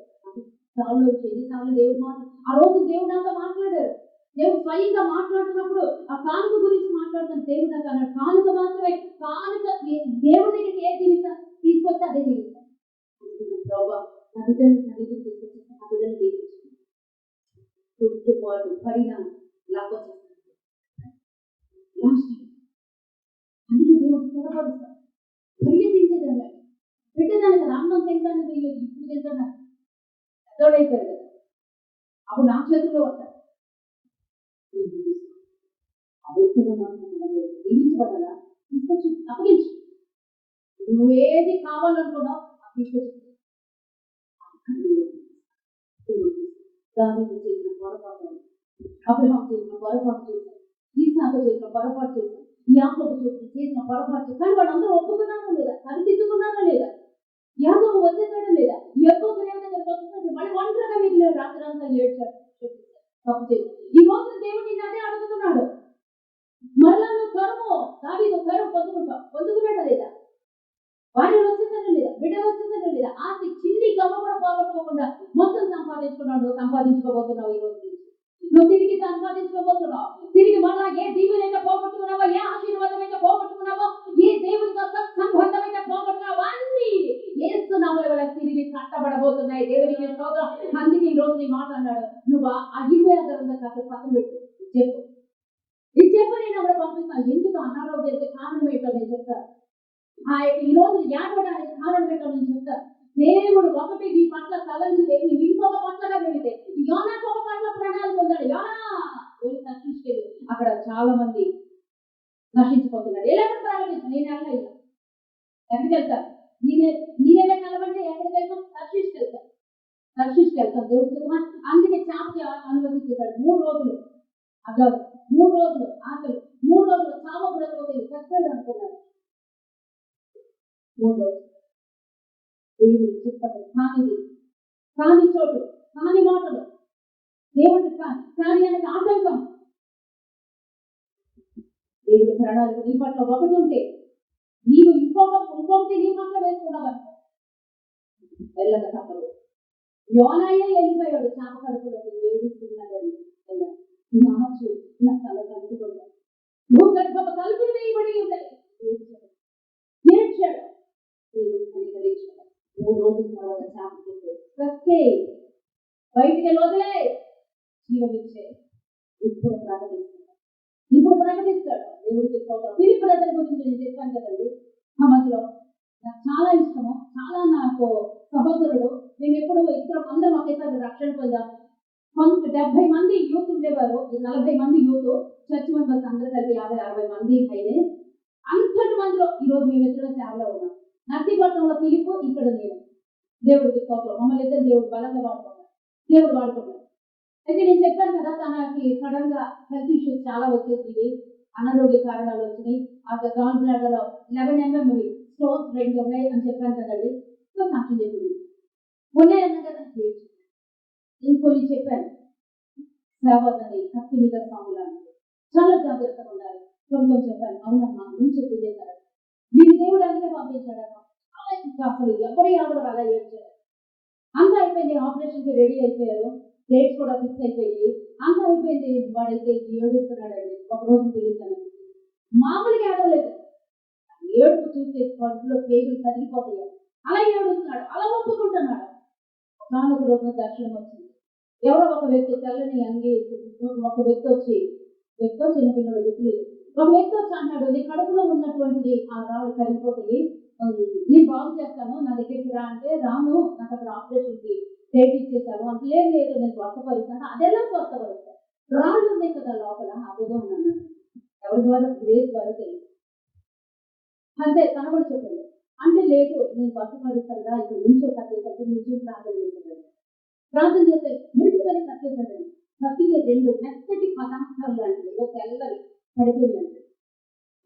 సార్లు వచ్చేది సార్లు దేవుడు ఆ రోజు దేవుడు నాతో మాట్లాడారు. దేవుడు స్వయంగా మాట్లాడుతున్నప్పుడు ఆ కానుక గురించి మాట్లాడుతాను. దేవుడు నాకు అన్నాడు, కానుక మాత్రమే, కానుక దేవుడి దగ్గరికి ఏ తీసుకొస్తే అదే తీరుస్తాను. నా బిడ్డల్ని తీసుకొచ్చి నా బిడ్డలు తీర్చు పాటు పడిన లాక్ వచ్చేస్తాను. అందుకే దేవుడు స్థిరపరుస్తాను. ప్రియతించేదాన్ని పెట్టేదాన్ని కదా, అన్నం తింటాను తెలియదు, ఇప్పుడు తింటాను తోడైపోయారు కదా. అప్పుడు నా చేతుల్లో ఉంటారు. దీవించబడాలా? తీసుకొచ్చి అప్పగించు. నువ్వేది కావాలనుకున్నావు తీసుకొచ్చి. దావీదు చేసిన పొరపాటు, అబ్రహాం చేసిన పొరపాటు చేశారు, ఈసాకు చేసిన పొరపాటు చేశారు, యాకోబు చేసిన పొరపాటు. కానీ వాళ్ళందరూ ఒప్పుకున్నారా లేదా? సరిదిద్దుకున్నారా లేదా? యాకోబు వచ్చేసాడా లేదా? యాకోబు దగ్గరికి వస్తుంటే మళ్ళీ ఒంటరిగా మిగిలిన రాత్రంతా ఏడ్చాడు, తప్పు చేసి. ఈ రోజు దేవుడు నిన్ను అదే అడుగుతున్నాడు. మరలా నువ్వు కరువు, దావీదు కరువు పొందుకున్నాడా లేదా? వారి పోగొట్టుకోకుండా మొత్తం సంపాదించుకున్నావు, నువ్వు సంపాదించుకోబోతున్నావు. ఈ రోజు నుంచి నువ్వు తిరిగి సంపాదించుకోబోతున్నావు. తిరిగి మళ్ళా ఏ దీవెన అయితే పోగొట్టుకున్నావో, ఏ ఆశీర్వాదం అయితే పోగొట్టుకున్నావో, ఏ దేవునితో సంబంధం అయితే పోగొట్టుకున్నావో అన్ని ఏసునామములో వల్ల తిరిగి కట్టబడబోతున్నాయి. దేవునికి స్తోత్రం. అందుకే ఈ రోజు నీ మాట అన్నాడు, నువ్వు ఆ 20,000 కాస్త పక్కన పెట్టు, చెప్పు. ఇది చెప్పు, నేను అక్కడ పంపిస్తాను. ఎందుకు అనారోగ్యానికి కారణం ఏంటో నేను చెప్తాను. ఆ యొక్క ఈ రోజు ఏడవడానికి కారణం ఏంటో నేను చెప్తాను. దేవుడు ఒకటి నీ పట్ల తలంచితే నీ ఇంకొక పట్లగా వెళితే యోనాకు ఒక పట్ల ప్రాణాలు పొందాడు. యోనా నశించుకెళ్ళి అక్కడ చాలా మంది నశించిపోతున్నాడు. ఎలాంటి ప్రారంభించు, నేను వెళ్ళ ఎక్కడికి వెళ్తాను, నేనే కలవంటే ఎక్కడికి వెళ్తాం, దర్శించుకెళ్తాం దేవుడు చెప్పమా. అందుకే చాపకి అనుమతిస్తాడు 3 రోజులు అగాడు, 3 రోజులు ఆకలి, 3 రోజులు చావ బ్రతకపోతే చచ్చాడు అనుకున్నాడు. 3 రోజులు దేవుడు చిత్తము కానిది, కాని చోటు, కాని మాటలు, దేవుడి కార్యానికి ఆటంకం. దేవుడి ప్రణాళిక నీ పట్ల ఒకటి ఉంటే నీవు ఇంకొకటి నీ పట్ల వేసుకున్నావనుకో వెళ్ళక తప్పదు. యోనాయే వెళ్ళిపోయాడు చాప కడుపులకు, ఏడుస్తున్నాడని నాచు నా తల కలుపుకున్నాడు. భూగర్భ తలుపులు వేయబడి ఉన్నాయి. ఏడ్చాడు. దేవుడు కనికరించాడు. 3 రోజుల తర్వాత చాప చెప్పే బయటికి వదిలే జీవమిచ్చే. ఇప్పుడు ప్రకటిస్తాడు దేవుడికి స్తోత్రం. ఫిలిప్పు బ్రదర్ గురించి నేను చెప్పాను కదండి ఆ మధ్యలో. నాకు చాలా ఇష్టము, చాలా నాకు సహోదరుడు. మేము ఎప్పుడు ఇద్దరు అందరం ఒకేసారి రక్షణ పొందాం. 70 మంది యూత్ ఉండేవారు, 40 మంది యూత్ చర్చ్ మెంబర్స్ అందరూ కలిపి 50-60 మంది పైనే. అంతటి మందిలో ఈరోజు మేము ఇద్దరు సేవలో ఉన్నాం. నర్సీపట్నంలో ఫిలిప్పు, ఇక్కడ నేను. దేవుడికి స్తోత్రం. మమ్మల్ని ఇద్దరు దేవుడు బలంగా వాడుకున్నాడు. అయితే నేను చెప్పాను కదా, తనకి సడన్ గా హెల్త్ ఇష్యూస్ చాలా వచ్చేసింది, అనారోగ్య కారణాలు వచ్చినాయి. ఆ గాల్ బ్లాడర్ 11 mm స్టోన్స్ 2 ఉన్నాయి అని చెప్పాను కదండి. సో సాక్షి చెప్పింది ఉన్నాయన్నా కదా. ఇంకొని చెప్పాను సేవ అన్నది కత్తి మీద సాగులా చాలా జాగ్రత్తగా ఉండాలి. కొన్ని చెప్పాను, అవునమ్మా నువ్వు చెప్పిందే కదా, దీని దేవుడు అందుకే పంపించాడమ్మా. చాలా ఇంకా అసలు ఎవరి ఆడవారు అలా ఏడ్చాడు. అంతా అయిపోయింది, ఆపరేషన్ కి రెడీ అయిపోయారు, డేట్స్ కూడా ఫిక్స్ అయిపోయి అంతా అయిపోయింది. వాడైతే ఏడుస్తున్నాడండి. ఒక రోజు పిలుస్తాను, మామూలుగా ఏడవలేదు, ఏడుపు చూస్తే కడుపులో పేగులు కదిలిపోతాయి. అలా ఏడుస్తున్నాడు, అలా ఒప్పుకుంటున్నాడు. ఒక రోజు దర్శనం వచ్చింది. ఎవరో ఒక వ్యక్తి తెల్లని అంగి ఒక వ్యక్తి వచ్చి చిన్నపిల్లడు గుర్తులేదు, ఒక వ్యక్తి వచ్చి అన్నాడు, నీ కడుపులో ఉన్నటువంటిది ఆ రాళ్ళు కరిగిపోతాయి, నేను బాగు చేస్తాను, నా దగ్గరికి రా అంటే రాను, నాకు అక్కడ ఆపరేషన్ కి డేట్ ఇచ్చేసాను అంటే లేదు నేను స్వస్థపరుస్తాను. అదెలా స్వస్థపరుస్తాను, రాళ్ళు ఉన్నాయి కదా లోపల, అదేదో అన్నాను. ఎవరి ద్వారా, గ్రేస్ ద్వారా తెలియదు. అంతే తన కూడా చెప్పాడు. అంటే లేదు నేను స్వస్థపరుస్తాను రా, ఇక్కడ నుంచి కట్టేసరికి నుంచి ప్రార్థన చేస్తే ముడిపని కట్టేసాడండి. కట్టిన 2 మెత్తటి పదార్థాలు లాంటివి తెల్లవి పడిపోయిందండి.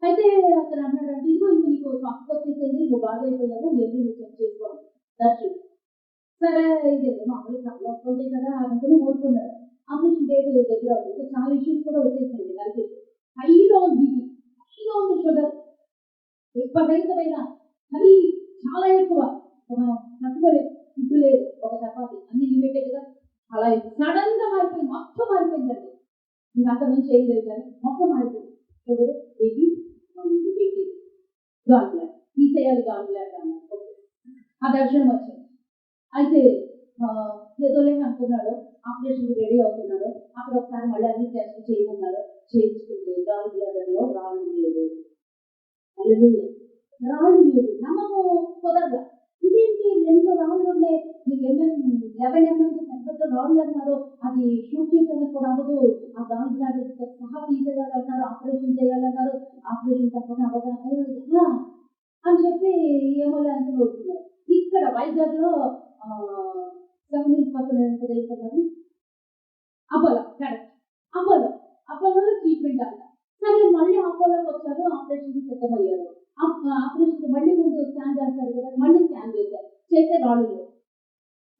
అయితే అతను అన్నాడంటే, ఇదిగో ఇంక నీకు స్వస్థ వచ్చేసింది, నువ్వు బాగా అయిపోయావు, ఎప్పుడు నువ్వు చెక్ చేసుకోవాలి దర్శనం. సరే ఇది మామూలు కళ్ళు వస్తుంది కదా అనుకుని ఓడుకున్నాడు. ఆపరేషన్ డేట్ దగ్గర అవుతుంది. చాలా ఇష్యూస్ కూడా వచ్చేసాయండి. కలిసి హైలో ఉంది బీపీ, హైలో ఉంది షుగర్, విపరీతమైన అది చాలా ఎక్కువ, మనం తట్టుకోలేదు. ఫుడ్ లేదు, ఒక చపాతి అన్ని లిమిటెడ్ గా అలా సడన్ గా మారిపోయింది, మొత్తం మారిపోయిందండి. ఇంకా అంత నుంచి ఏం లేదు కానీ మొత్తం మారిపోయింది. షుగర్, బీపీ, గాల్ బ్లాడర్ తీసేయాలి, గాల్ బ్లాడర్ అన్నారు. ఆ దర్శనం వచ్చింది. అయితే ఏదోలేని అనుకున్నాడు, ఆపరేషన్ రెడీ అవుతున్నాడు. అక్కడ ఒకసారి మళ్ళీ అన్ని టెస్ట్ చేయమన్నారు, చేయించుకుంటే గాల్ బ్లాడర్ లో రాళ్ళు లేదు. రాళ్ళు లేదు, నమ్మకం కుదరదు. ఇదేంటి 2 రాళ్ళు ఉన్నాయి, మీకు 11 mm పెద్ద రాళ్ళు అన్నారు, అది షూట్ చేయడానికి కూడా అవ్వదు, ఆ గాల్ బ్లాడర్ సహా తీసేయాలన్నారు, ఆపరేషన్ చేయాలన్నారు, ఆపరేషన్ తప్పకుండా అవ్వదు అని చెప్పి ఏమో అనుకుని వస్తున్నారు. ఇక్కడ వైజాగ్ లో 7 hills పక్కన ఉంటుంది అపోలో, కరెక్ట్ అపోలో ట్రీట్మెంట్ అంట. సరే మళ్ళీ అపోలోకి వచ్చారు, ఆపరేషన్ సిద్ధమయ్యారు. ఆపరేషన్ మళ్ళీ ముందు స్కాన్ చేస్తారు కదా, మళ్ళీ స్కాన్ చేస్తే రాళ్ళు లేవు.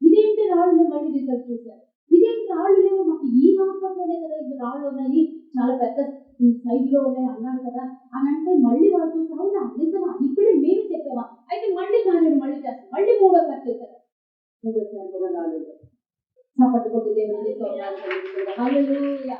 ఇదేంటి రాళ్ళు మళ్ళీ రిజల్ట్ చూశారు. ఇదేంటి రాళ్ళు లేవు, మాకు ఈ హాస్పిటల్లోనే కదా ఇది రాళ్ళు ఉన్నాయి, చాలా పెద్ద సైజ్ లో ఉన్నాయి అన్నారు కదా అని అంటే మళ్ళీ వాళ్ళు చూసారు, నిజమా ఇప్పుడే మేము చెప్పామా, అయితే మళ్ళీ కానీ మళ్ళీ చేస్తారు, మళ్ళీ 3వ సారి చేశారు. 3వ సారి చప్పట్లు కొట్టి దేవుని స్తోత్రాలు చెల్లిస్తున్నాం. హల్లెలూయా.